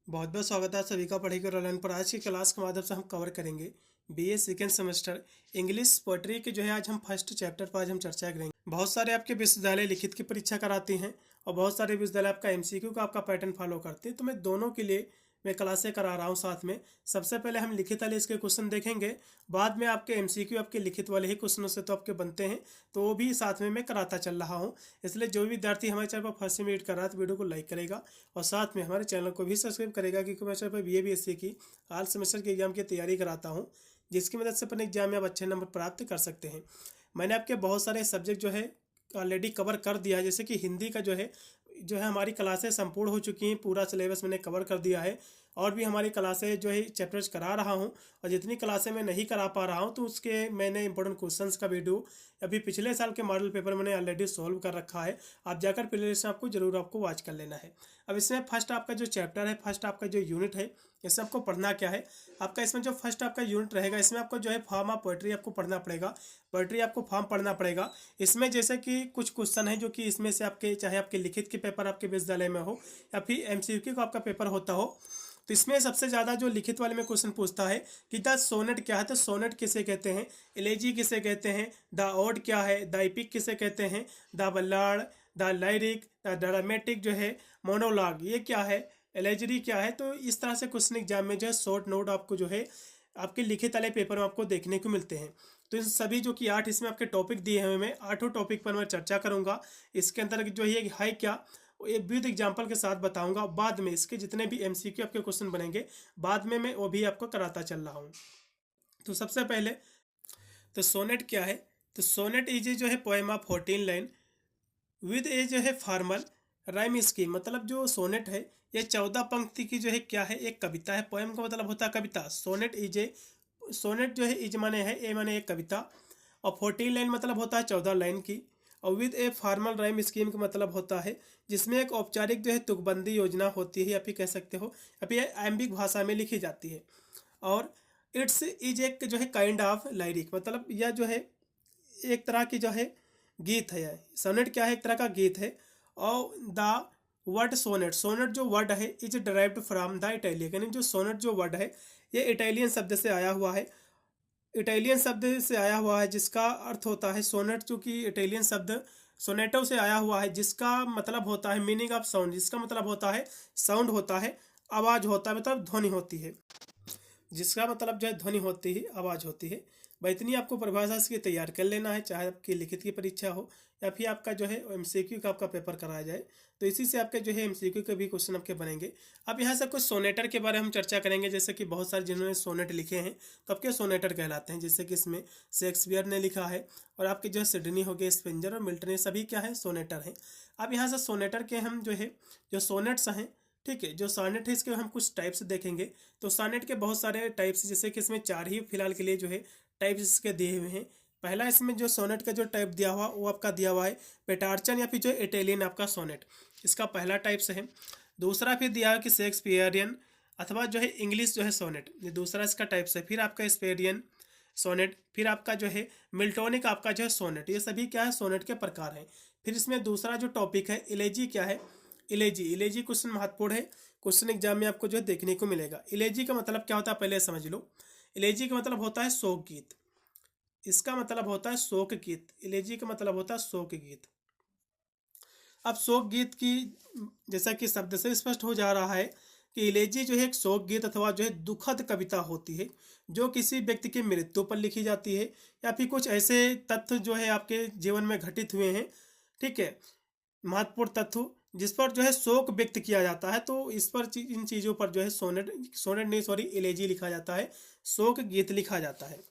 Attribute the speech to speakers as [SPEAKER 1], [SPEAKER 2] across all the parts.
[SPEAKER 1] बहुत बहुत स्वागत है आप सभी का पढ़ेगा रोलन पर। आज की क्लास के माध्यम से हम कवर करेंगे BA second semester English poetry के आज हम फर्स्ट चैप्टर पर आज हम चर्चा करेंगे। बहुत सारे आपके विश्वविद्यालय लिखित की परीक्षा कराती हैं और बहुत सारे विश्वविद्यालय आपका एमसीक्यू का आपका पैटर्न फॉलो करते हैं। तो मैं दोनों के लिए मैं क्लासें करा रहा हूँ साथ में। सबसे पहले हम लिखित वाले इसके क्वेश्चन देखेंगे, बाद में आपके एमसीक्यू आपके लिखित वाले ही क्वेश्चनों से तो आपके बनते हैं, तो वो भी साथ में मैं कराता चल रहा हूँ। इसलिए जो भी विद्यार्थी हमारे चैनल पर फर्स्ट टाइम कर रहा है तो वीडियो को लाइक करेगा और साथ में हमारे चैनल को भी सब्सक्राइब करेगा, क्योंकि मैं चैनल पर बीए की ऑल सेमेस्टर के एग्जाम की तैयारी कराता हूँ, जिसकी मदद से अपने एग्जाम में आप अच्छे नंबर प्राप्त कर सकते हैं। मैंने आपके बहुत सारे सब्जेक्ट ऑलरेडी कवर कर दिया है। जैसे कि हिंदी का हमारी क्लासें संपूर्ण हो चुकी हैं, पूरा सिलेबस मैंने कवर कर दिया है। और भी हमारी क्लासें चैप्टर्स करा रहा हूं, और जितनी क्लासें मैं नहीं करा पा रहा हूं तो उसके मैंने इंपॉर्टेंट क्वेश्चंस का वीडियो अभी पिछले साल के मॉडल पेपर मैंने ऑलरेडी सॉल्व कर रखा है। आप जाकर प्ले लिस्ट आपको जरूर आपको वॉच कर लेना है। अब इसमें फर्स्ट आपका जो चैप्टर है, फर्स्ट आपका जो यूनिट है, इसमें आपको पढ़ना क्या है। आपका इसमें जो फर्स्ट आपका यूनिट रहेगा, इसमें आपको फॉर्म ऑफ पोएट्री आपको पढ़ना पड़ेगा। पोएट्री आपको फॉर्म पढ़ना पड़ेगा। इसमें जैसे कि कुछ क्वेश्चन है जो कि इसमें से आपके चाहे आपके लिखित के पेपर आपके विश्वविद्यालय में हो या फिर एमसीक्यू का आपका पेपर होता हो, तो इसमें सबसे ज़्यादा जो लिखित वाले में क्वेश्चन पूछता है कि द सोनेट क्या है। तो सोनेट किसे कहते हैं, एलेजी किसे कहते हैं, द ओड क्या है, द एपिक किसे कहते हैं, the ballad, the lyric, the dramatic monologue ये क्या है, एलेजरी क्या है। तो इस तरह से क्वेश्चन एग्जाम में शॉर्ट नोट आपको आपके लिखित वाले पेपर में आपको देखने को मिलते हैं। तो इन सभी जो कि 8 इसमें आपके टॉपिक दिए हैं, मैं 8 टॉपिक पर मैं चर्चा करूंगा। इसके अंदर ये है क्या, एक विद एग्जाम्पल के साथ बताऊंगा। बाद में इसके जितने भी एमसीक्यू आपके क्वेश्चन बनेंगे, बाद में मैं वो भी आपको कराता चल रहा हूँ। तो सबसे पहले तो सोनेट क्या है। तो sonnet is poem of 14 line with formal rhyme scheme. मतलब जो सोनेट है ये 14 पंक्ति की क्या है, एक कविता है। पोएम का मतलब होता है कविता। सोनेट इज माने है, ए माने एक कविता, और 14 लाइन मतलब होता है 14 लाइन की। और with a formal rhyme scheme का मतलब होता है जिसमें एक औपचारिक तुकबंदी योजना होती है, या फिर कह सकते हो या फिर ऐम्बिक भाषा में लिखी जाती है। और इट्स इज एक काइंड ऑफ लाइरिक। मतलब यह एक तरह की गीत है। यह सोनेट क्या है, एक तरह का गीत है। और द वर्ड सोनेट, सोनेट जो वर्ड है is derived from the Italian, यानी जो सोनेट जो वर्ड है ये इटालियन शब्द से आया हुआ है। इटालियन शब्द से आया हुआ है जिसका अर्थ होता है सोनेट, चूँकि इटालियन शब्द सोनेटो से आया हुआ है, जिसका मतलब होता है मीनिंग ऑफ साउंड, जिसका मतलब होता है साउंड होता है, आवाज़ होता है, मतलब ध्वनि होती है। जिसका मतलब ध्वनि होती है, आवाज़ होती है। भाई इतनी आपको परिभाषा इसकी तैयार कर लेना है, चाहे आपकी लिखित की परीक्षा हो या फिर आपका एमसीक्यू का आपका पेपर कराया जाए। तो इसी से आपके एमसीक्यू के भी क्वेश्चन आपके बनेंगे। अब यहाँ से कुछ सोनेटर के बारे में हम चर्चा करेंगे। जैसे कि बहुत सारे जिन्होंने सोनेट लिखे हैं तो आपके सोनेटर कहलाते हैं। जैसे कि इसमें शेक्सपियर ने लिखा है, और आपके सिडनी हो गए, स्पेंजर और मिल्टन, ये सभी क्या है, सोनेटर हैं। अब यहाँ से सोनेटर के हम जो सोनेट्स हैं, ठीक है, जो सॉनेट है इसके हम कुछ टाइप्स देखेंगे। तो सॉनेट के बहुत सारे टाइप्स, जैसे कि इसमें 4 ही फिलहाल के लिए टाइप्स इसके दिए हुए हैं। पहला इसमें जो सोनेट का जो टाइप दिया हुआ वो आपका दिया हुआ है पेटार्चन या फिर इटालियन आपका सोनेट, इसका पहला टाइप्स है। दूसरा फिर दिया है कि शेक्सपियरियन अथवा इंग्लिश सोनेट, ये दूसरा इसका टाइप्स है। फिर आपका स्पेरियन सोनेट, फिर आपका मिल्टोनिक आपका सोनेट, ये सभी क्या है, सोनेट के प्रकार हैं। फिर इसमें दूसरा जो टॉपिक है इलेजी क्या है। इलेजी क्वेश्चन महत्वपूर्ण है, क्वेश्चन एग्जाम में आपको देखने को मिलेगा। इलेजी का मतलब क्या होता है पहले समझ लो। इलेजी का मतलब होता है शोक गीत, इसका मतलब होता है शोक गीत। इलेजी का मतलब होता है शोक गीत। अब शोक गीत की, जैसा कि शब्द से स्पष्ट हो जा रहा है कि इलेजी एक शोक गीत अथवा दुखद कविता होती है, जो किसी व्यक्ति की मृत्यु पर लिखी जाती है, या फिर कुछ ऐसे तथ्य आपके जीवन में घटित हुए हैं, ठीक है, महत्वपूर्ण तथ्य जिस पर शोक व्यक्त किया जाता है। तो इस पर इन चीज़ों पर सोनेट नहीं सॉरी इलेजी लिखा जाता है, शोक गीत लिखा जाता है।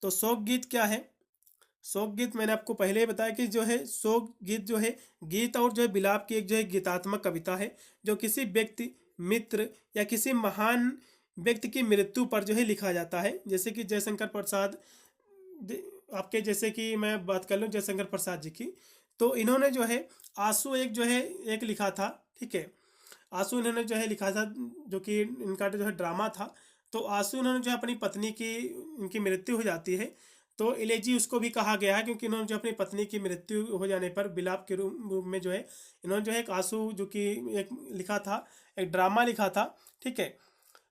[SPEAKER 1] तो शोक गीत क्या है, शोक गीत मैंने आपको पहले ही बताया कि शोक गीत गीत और विलाप की एक गीतात्मक कविता है, जो किसी व्यक्ति, मित्र या किसी महान व्यक्ति की मृत्यु पर लिखा जाता है। जैसे कि जयशंकर प्रसाद आपके, जैसे कि मैं बात कर लूँ जयशंकर प्रसाद जी की, तो इन्होंने आंसू एक लिखा था, ठीक है, आंसू इन्होंने लिखा था, जो कि इनका ड्रामा था। तो आंसू इन्होंने अपनी पत्नी की, इनकी मृत्यु हो जाती है, तो इलेजी उसको भी कहा गया है क्योंकि इन्होंने जो अपनी पत्नी की मृत्यु हो जाने पर विलाप के रूप में जो है इन्होंने जो है एक आंसू जो कि एक लिखा था, एक ड्रामा लिखा था। ठीक है,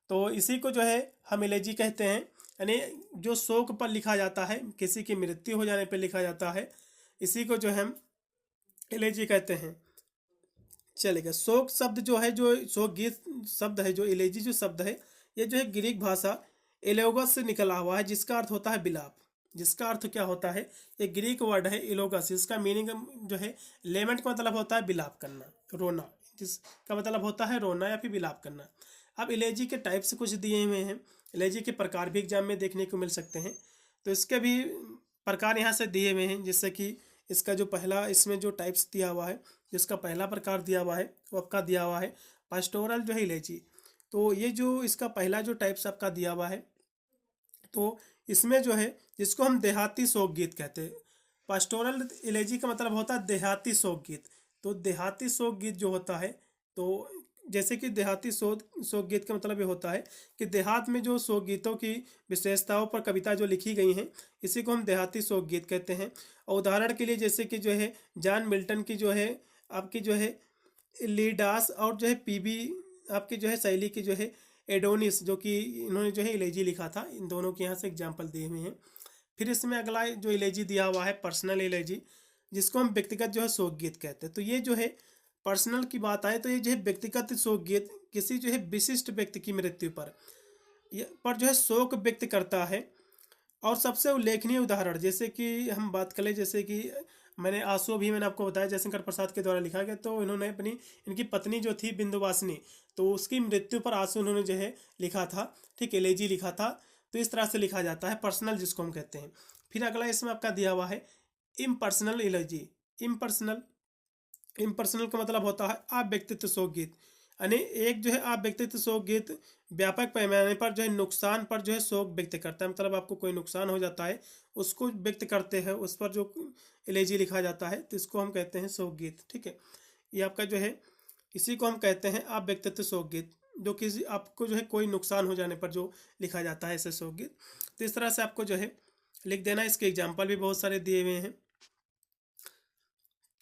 [SPEAKER 1] तो इसी को जो है हम इलेजी कहते हैं, यानी जो शोक पर लिखा जाता है, किसी की मृत्यु हो जाने पर लिखा जाता है, इसी को जो हम इलेजी कहते हैं। चलेगा, शोक शब्द जो है, जो शोक गीत शब्द है, जो इलेजी जो शब्द है, ये जो है ग्रीक भाषा एलोगस से निकला हुआ है, जिसका अर्थ होता है विलाप। जिसका अर्थ क्या होता है, ये ग्रीक वर्ड है इलोगस, इसका मीनिंग जो है लेमेंट का मतलब होता है विलाप करना, रोना, जिसका मतलब होता है रोना या फिर विलाप करना। अब इलेजी के टाइप्स कुछ दिए हुए हैं, इलेजी के प्रकार भी एग्जाम में देखने को मिल सकते हैं, तो इसके भी प्रकार यहाँ से दिए हुए हैं। जैसे कि इसका जो पहला, इसमें जो टाइप्स दिया हुआ है, जिसका पहला प्रकार दिया हुआ है वो आपका दिया हुआ है पास्टोरल जो है इलेजी। तो ये जो इसका पहला जो टाइप्स आपका दिया हुआ है, तो इसमें जो है जिसको हम देहाती शोक गीत कहते हैं, पास्टोरल इलेजी का मतलब होता है देहाती शोक गीत। तो देहाती शोक गीत जो होता है, तो जैसे कि देहाती शोक गीत का मतलब ये होता है कि देहात में जो शोक गीतों की विशेषताओं पर कविता जो लिखी गई हैं, इसी को हम देहाती शोक गीत कहते हैं। और उदाहरण के लिए जैसे कि जो है जॉन मिल्टन की जो है आपकी जो है लीडास, और जो है पीबी आपकी जो है शैली की जो है एडोनिस, जो कि इन्होंने जो है इलेजी लिखा था। इन दोनों के यहाँ से एग्जाम्पल दिए हुए हैं। फिर इसमें अगला जो इलेजी दिया हुआ है पर्सनल इलेजी, जिसको हम व्यक्तिगत जो है शोक गीत कहते हैं। तो ये जो है पर्सनल की बात आए तो ये जो है व्यक्तिगत शोक गीत किसी जो है विशिष्ट व्यक्ति की मृत्यु पर जो है शोक व्यक्त करता है। और सबसे उल्लेखनीय उदाहरण जैसे कि हम बात करें, जैसे कि मैंने आपको बताया जयशंकर प्रसाद के द्वारा लिखा गया। तो इन्होंने इनकी पत्नी जो थी बिंदुवासिनी, तो उसकी मृत्यु पर आंसू उन्होंने जो है लिखा था। ठीक, एलेजी लिखा था। तो इस तरह से लिखा जाता है पर्सनल, जिसको हम कहते हैं। फिर अगला इसमें आपका दिया हुआ है इम्पर्सनल इलेजी। इम्पर्सनल इम्पर्सनल का मतलब होता है अव्यक्तित्व शोक गीत, यानी एक जो है अव्यक्तित्व शोक गीत व्यापक पैमाने पर जो है नुकसान पर जो है शोक व्यक्त करता है। मतलब आपको कोई नुकसान हो जाता है, उसको व्यक्त करते हैं, उस पर जो इलेजी लिखा जाता है, तो इसको हम कहते हैं शोक गीत। ठीक है, ये आपका जो है इसी को हम कहते हैं अव्यक्तित्व शोक गीत, जो किसी आपको जो है कोई नुकसान हो जाने पर जो लिखा जाता है ऐसे शोक गीत। तो इस तरह से आपको जो है लिख देना। इसके एग्जाम्पल भी बहुत सारे दिए हुए हैं।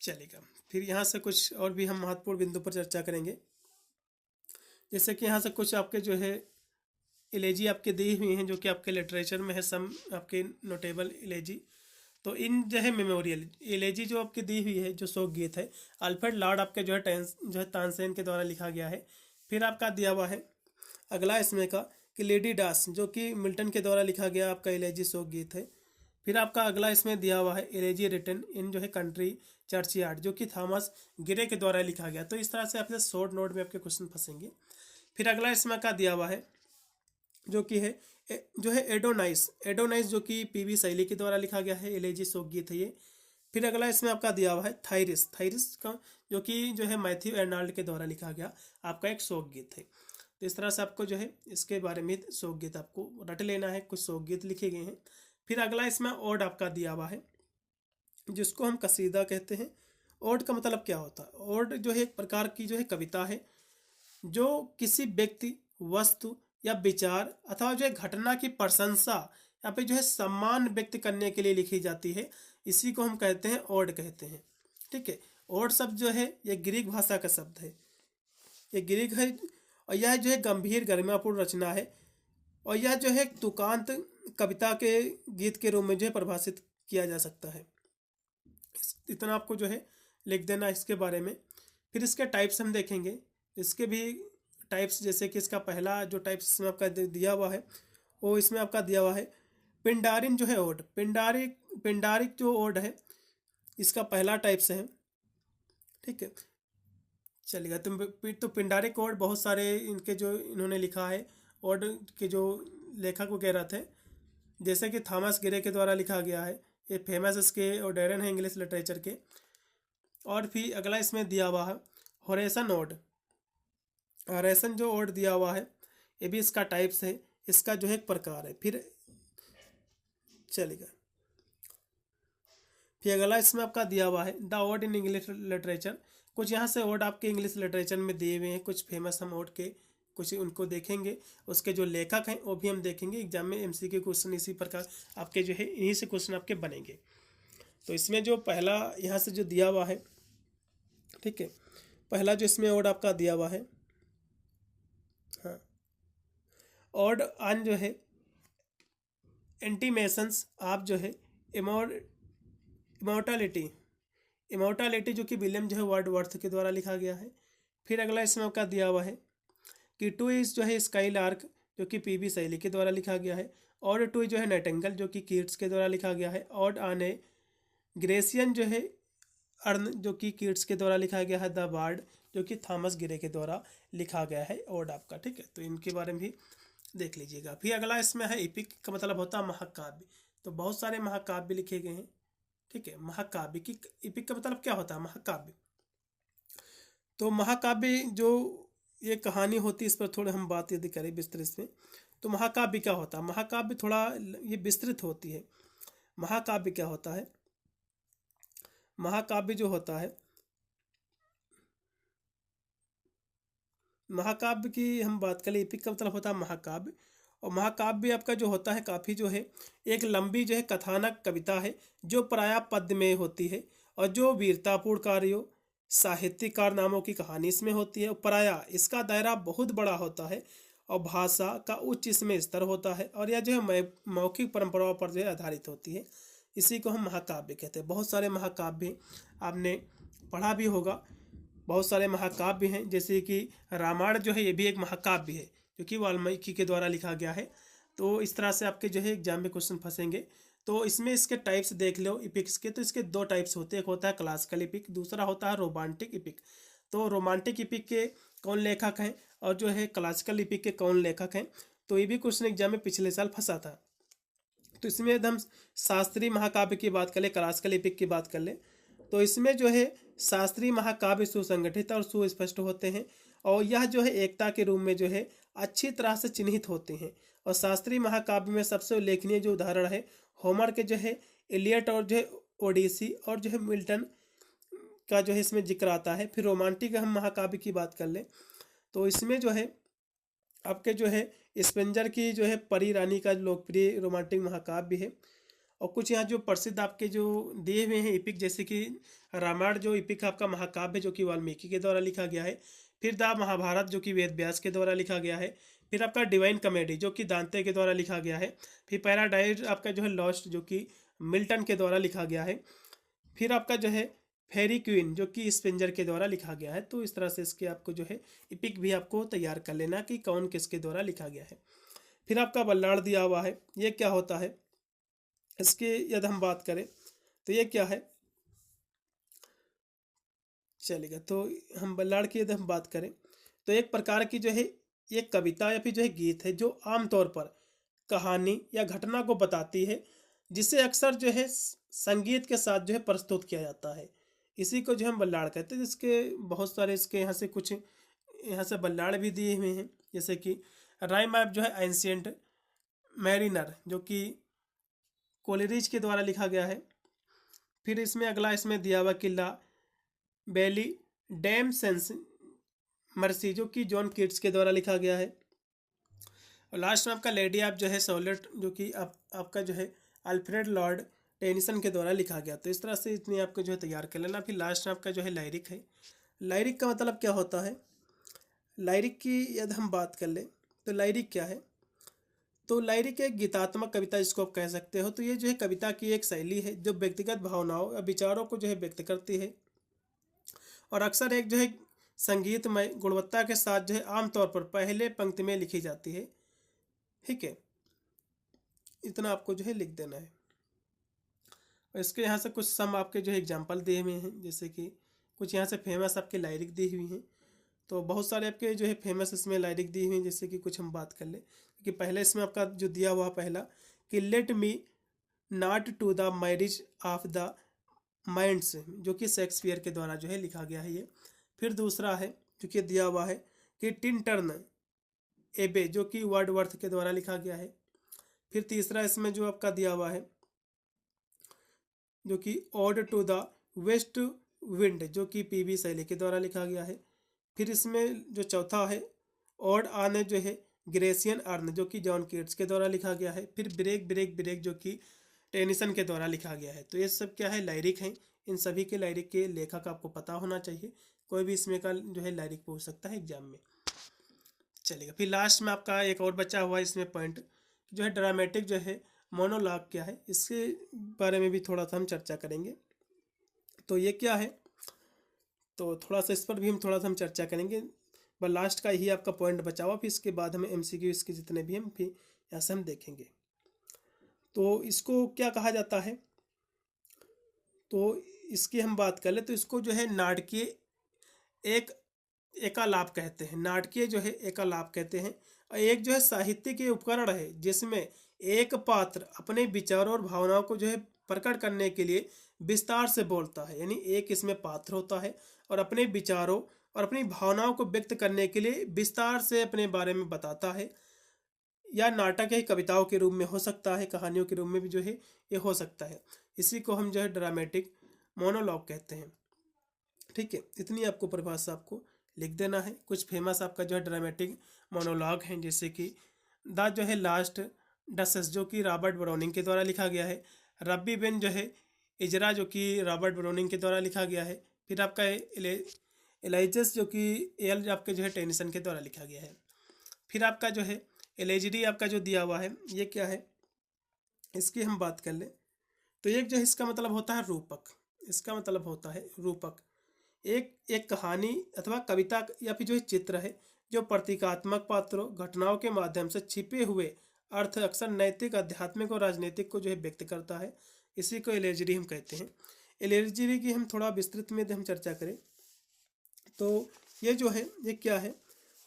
[SPEAKER 1] चलेगा, फिर यहाँ से कुछ और भी हम महत्वपूर्ण बिंदु पर चर्चा करेंगे। जैसे कि यहाँ से कुछ आपके जो है इलेजी आपके दी हुई हैं, जो कि आपके लिटरेचर में है, सम आपके नोटेबल इलेजी। तो इन जो है मेमोरियल इलेजी जो आपकी दी हुई है, जो शोक गीत है, अल्फ्रेड लॉर्ड आपके जो है तानसेन के द्वारा लिखा गया है। फिर आपका दिया हुआ है अगला इसमें का कि लेडी डास, जो कि मिल्टन के द्वारा लिखा गया आपका इलेजी शोक गीत है। फिर आपका अगला इसमें दिया हुआ है इलेजी रिटन इन जो है कंट्री चर्चयार्ड, जो कि थॉमस गिरे के द्वारा लिखा गया। तो इस तरह से आपके शॉर्ट नोट में आपके क्वेश्चन फंसेंगे। फिर अगला इसमें का दिया हुआ है जो कि है जो है एडोनाइस जो कि पीबी शैली के द्वारा लिखा गया है, इलेजी शोक गीत है ये। फिर अगला इसमें आपका दिया हुआ है थायरिस का, जो कि जो है मैथ्यू एर्नाल्ड के द्वारा लिखा गया आपका एक शोक गीत है। तो इस तरह से आपको जो है इसके बारे में शोक गीत आपको रट लेना है, कुछ शोक गीत लिखे गए हैं। फिर अगला इसमें ओड आपका दिया हुआ है, जिसको हम कसीदा कहते हैं। ओड का मतलब क्या होता है? ओड जो है एक प्रकार की जो है कविता है, जो किसी व्यक्ति, वस्तु या विचार अथवा जो है घटना की प्रशंसा या फिर जो है सम्मान व्यक्त करने के लिए लिखी जाती है। इसी को हम कहते हैं ओड कहते हैं। ठीक है, ओड शब्द जो है ये ग्रीक भाषा का शब्द है, ये ग्रीक है, और यह जो है गंभीर गरिमापूर्ण रचना है, और यह जो है तुकांत कविता के गीत के रूप में जो है परिभाषित किया जा सकता है। इतना आपको जो है लिख देना इसके बारे में। फिर इसके टाइप्स हम देखेंगे। इसके भी टाइप्स, जैसे कि इसका पहला जो टाइप्स इसमें आपका दिया हुआ है, वो इसमें आपका दिया हुआ है पिंडारिन जो है ओड। पिंडारिक जो ओड है, इसका पहला टाइप्स है। ठीक है, चलिएगा। तो पिंडारिक ओड बहुत सारे इनके जो इन्होंने लिखा है, ओड के जो लेखक वगैरह थे, जैसे कि थॉमस गिरे के द्वारा लिखा गया है, ये फेमस इसके ओडेरन है इंग्लिश लिटरेचर के। और फिर अगला इसमें दिया हुआ है होरेसन ओड। होरेसन जो ओड दिया हुआ है, ये भी इसका टाइप्स है, इसका जो है एक प्रकार है। फिर चलेगा, फिर अगला इसमें आपका दिया हुआ है the ode in English literature. कुछ यहाँ से ओड आपके इंग्लिश लिटरेचर में दिए हुए हैं, कुछ फेमस हम ओड के कुछ उनको देखेंगे, उसके जो लेखक हैं वो भी हम देखेंगे। एग्जाम में एमसीक्यू क्वेश्चन इसी प्रकार आपके जो है इन्हीं से क्वेश्चन आपके बनेंगे। तो इसमें जो पहला यहाँ से जो दिया हुआ है, ठीक है, पहला जो इसमें ऑड आपका दिया हुआ है, हाँ, ऑड ऑन जो है एंटीमेशंस आप जो है इमोर्टैलिटी, इमोर्टैलिटी जो कि विलियम जो है वर्ड्सवर्थ के द्वारा लिखा गया है। फिर अगला इसमें आपका दिया हुआ है कि टू इज जो है स्काई लार्क जो कि पीबी शैली के द्वारा लिखा गया है। और टू जो है नाइटिंगेल जो कि कीट्स के द्वारा लिखा गया है। ऑड ऑन ए ग्रेसियन जो है अर्न जो कि कीट्स के द्वारा लिखा गया है। द बार्ड जो कि थॉमस ग्रे के द्वारा लिखा गया है ऑड आपका, ठीक है। तो इनके बारे में भी देख लीजिएगा। फिर अगला इसमें है इपिक का मतलब होता है महाकाव्य। तो बहुत सारे महाकाव्य लिखे गए हैं, ठीक है। महाकाव्य की इपिक का मतलब क्या होता है, महाकाव्य। तो महाकाव्य जो ये कहानी होती है, इस पर थोड़ा हम बात यदि करें विस्तृत में, तो महाकाव्य क्या होता है। महाकाव्य थोड़ा ये विस्तृत होती है। महाकाव्य क्या होता है, महाकाव्य जो होता है, महाकाव्य की हम बात करें, एपिक का मतलब होता है महाकाव्य। और महाकाव्य आपका जो होता है काफ़ी जो है एक लंबी जो है कथानक कविता है जो प्रायः पद्य में होती है और जो वीरतापूर्ण कार्यों साहित्यिक कारनामों की कहानी इसमें होती है। और प्रायः इसका दायरा बहुत बड़ा होता है और भाषा का उच्च इसमें स्तर होता है और यह जो है मौखिक परंपराओं पर जो है आधारित होती है। इसी को हम महाकाव्य कहते हैं। बहुत सारे महाकाव्य आपने पढ़ा भी होगा, बहुत सारे महाकाव्य हैं, जैसे कि रामायण जो है ये भी एक महाकाव्य है जो कि वाल्मीकि के द्वारा लिखा गया है। तो इस तरह से आपके जो है एग्जाम में क्वेश्चन फंसेंगे। तो इसमें इसके टाइप्स देख लो इपिक्स के, तो इसके दो टाइप्स होते हैं, एक होता है क्लासिकल इपिक, दूसरा होता है रोमांटिक इपिक। तो रोमांटिक इपिक के कौन लेखक हैं और जो है क्लासिकल इपिक के कौन लेखक हैं, तो ये भी क्वेश्चन एग्जाम में पिछले साल फंसा था। तो इसमें यदि हम शास्त्रीय महाकाव्य की बात कर ले, क्लासिकल एपिक की बात कर ले, तो इसमें जो है शास्त्रीय महाकाव्य सुसंगठित और सुस्पष्ट होते हैं और यह जो है एकता के रूप में जो है अच्छी तरह से चिन्हित होते हैं। और शास्त्रीय महाकाव्य में सबसे उल्लेखनीय जो उदाहरण है होमर के जो है इलियट और जो है ओडिसी और जो है मिल्टन का जो है इसमें जिक्र आता है। फिर रोमांटिक हम महाकाव्य की बात कर ले, तो इसमें जो है आपके जो है स्पेंजर की जो है परी रानी का लोकप्रिय रोमांटिक महाकाव्य है। और कुछ यहाँ जो प्रसिद्ध आपके जो दिए हुए हैं इपिक, जैसे कि रामायण जो इपिक आपका महाकाव्य जो कि वाल्मीकि के द्वारा लिखा गया है। फिर द महाभारत जो कि वेद व्यास के द्वारा लिखा गया है। फिर आपका डिवाइन कॉमेडी जो कि दांते के द्वारा लिखा गया है। फिर पैराडाइज आपका जो है लॉस्ट जो कि मिल्टन के द्वारा लिखा गया है। फिर आपका जो है फेरी क्वीन जो कि स्पेंजर के द्वारा लिखा गया है। तो इस तरह से इसके आपको जो है इपिक भी आपको तैयार कर लेना कि कौन किसके द्वारा लिखा गया है। फिर आपका बल्लाड़ दिया हुआ है, ये क्या होता है, इसकी यदि हम बात करें तो ये क्या है, चलेगा। तो हम बल्लाड़ की यदि हम बात करें तो एक प्रकार की जो है एक कविता या फिर जो है गीत है जो आमतौर पर कहानी या घटना को बताती है, जिसे अक्सर जो है संगीत के साथ जो है प्रस्तुत किया जाता है। इसी को जो हम बल्लाड़ कहते हैं। इसके बहुत सारे इसके यहाँ से कुछ यहाँ से बल्लाड़ भी दिए हुए हैं, जैसे कि राइम ऐप जो है एंशियंट मैरिनर जो कि कोलेरिज के द्वारा लिखा गया है। फिर इसमें अगला इसमें दिया हुआ किला बेली डैम सेंस मर्सी जो कि जॉन कीट्स के द्वारा लिखा गया है। और लास्ट में आपका लेडी आप जो है सोलेट जो कि आपका जो है अल्फ्रेड लॉर्ड टेनिसन के द्वारा लिखा गया। तो इस तरह से इतनी आपको जो है तैयार कर लेना। फिर लास्ट में आपका जो है लाइरिक है। लाइरिक का मतलब क्या होता है, लाइरिक की यदि हम बात कर ले तो लाइरिक क्या है, तो लाइरिक एक गीतात्मक कविता जिसको आप कह सकते हो। तो ये जो है कविता की एक शैली है जो व्यक्तिगत भावनाओं या विचारों को जो है व्यक्त करती है और अक्सर एक जो है संगीतमय गुणवत्ता के साथ जो है आमतौर पर पहले पंक्ति में लिखी जाती है, ठीक है। इतना आपको जो है लिख देना है। और इसके यहाँ से कुछ सम आपके जो है एग्जाम्पल दिए हुए हैं, जैसे कि कुछ यहाँ से फेमस आपके लाइरिक दी हुई हैं। तो बहुत सारे आपके जो है फेमस इसमें लाइरिक दी हुई हैं, जैसे कि कुछ हम बात कर ले कि पहले इसमें आपका जो दिया हुआ पहला कि let me not to the marriage of the minds जो कि शेक्सपियर के द्वारा जो है लिखा गया है ये। फिर दूसरा है जो कि दिया हुआ है कि टिनटर्न एबे जो कि वर्डवर्थ के द्वारा लिखा गया है। फिर तीसरा इसमें जो आपका दिया हुआ है जो कि ode to the west wind जो कि पीबी शैली के द्वारा लिखा गया है। फिर इसमें जो चौथा है ओड ऑन जो है ग्रेसियन अर्न जो कि जॉन कीट्स के द्वारा लिखा गया है। फिर ब्रेक ब्रेक ब्रेक जो कि टेनिसन के द्वारा लिखा गया है। तो ये सब क्या है, लाइरिक हैं। इन सभी के लाइरिक के लेखक आपको पता होना चाहिए। कोई भी इसमें का जो है लाइरिक पूछ सकता है एग्जाम में, चलेगा। फिर लास्ट में आपका एक और बचा हुआ है इसमें पॉइंट जो है ड्रामेटिक जो है मोनोलॉग क्या है, इसके बारे में भी थोड़ा सा हम चर्चा करेंगे। तो ये क्या है, तो थोड़ा सा इस पर भी हम चर्चा करेंगे। बस लास्ट का ही आपका पॉइंट बचा हुआ, फिर इसके बाद हमें एमसीक्यू इसके जितने भी हम फिर यहाँ से हम देखेंगे। तो इसको क्या कहा जाता है, तो इसकी हम बात कर ले तो इसको जो है नाटकीय एक एकालाप कहते हैं। नाटकीय जो है एकालाप कहते हैं। और एक जो है साहित्य के उपकरण है जिसमें एक पात्र अपने विचारों और भावनाओं को जो है प्रकट करने के लिए विस्तार से बोलता है। यानी एक इसमें पात्र होता है और अपने विचारों और अपनी भावनाओं को व्यक्त करने के लिए विस्तार से अपने बारे में बताता है। या नाटक है, कविताओं के रूप में हो सकता है, कहानियों के रूप में भी जो है ये हो सकता है। इसी को हम जो है ड्रामेटिक मोनोलॉग कहते हैं। ठीक है, इतनी आपको परिभाषा आपको लिख देना है। कुछ फेमस आपका जो है ड्रामेटिक मोनोलॉग हैं, जैसे कि द जो है लास्ट डसेस जो कि रॉबर्ट ब्राउनिंग के द्वारा लिखा गया है। रब्बी बेन जो है इजरा जो कि रॉबर्ट ब्राउनिंग के द्वारा लिखा गया है। फिर आपका एलाइजस जो कि एल आपके जो है टेनिसन के द्वारा लिखा गया है। फिर आपका जो है एलेजिडी आपका जो दिया हुआ है ये क्या है, इसकी हम बात कर लें तो एक जो है इसका मतलब होता है रूपक। इसका मतलब होता है रूपक। एक कहानी अथवा कविता या फिर जो है चित्र है जो प्रतीकात्मक पात्रों घटनाओं के माध्यम से छिपे हुए अर्थ अक्सर नैतिक, आध्यात्मिक और राजनीतिक को जो है व्यक्त करता है। इसी को एलेजरी हम कहते हैं। एलेजरी की हम थोड़ा विस्तृत में हम चर्चा करें तो ये जो है ये क्या है,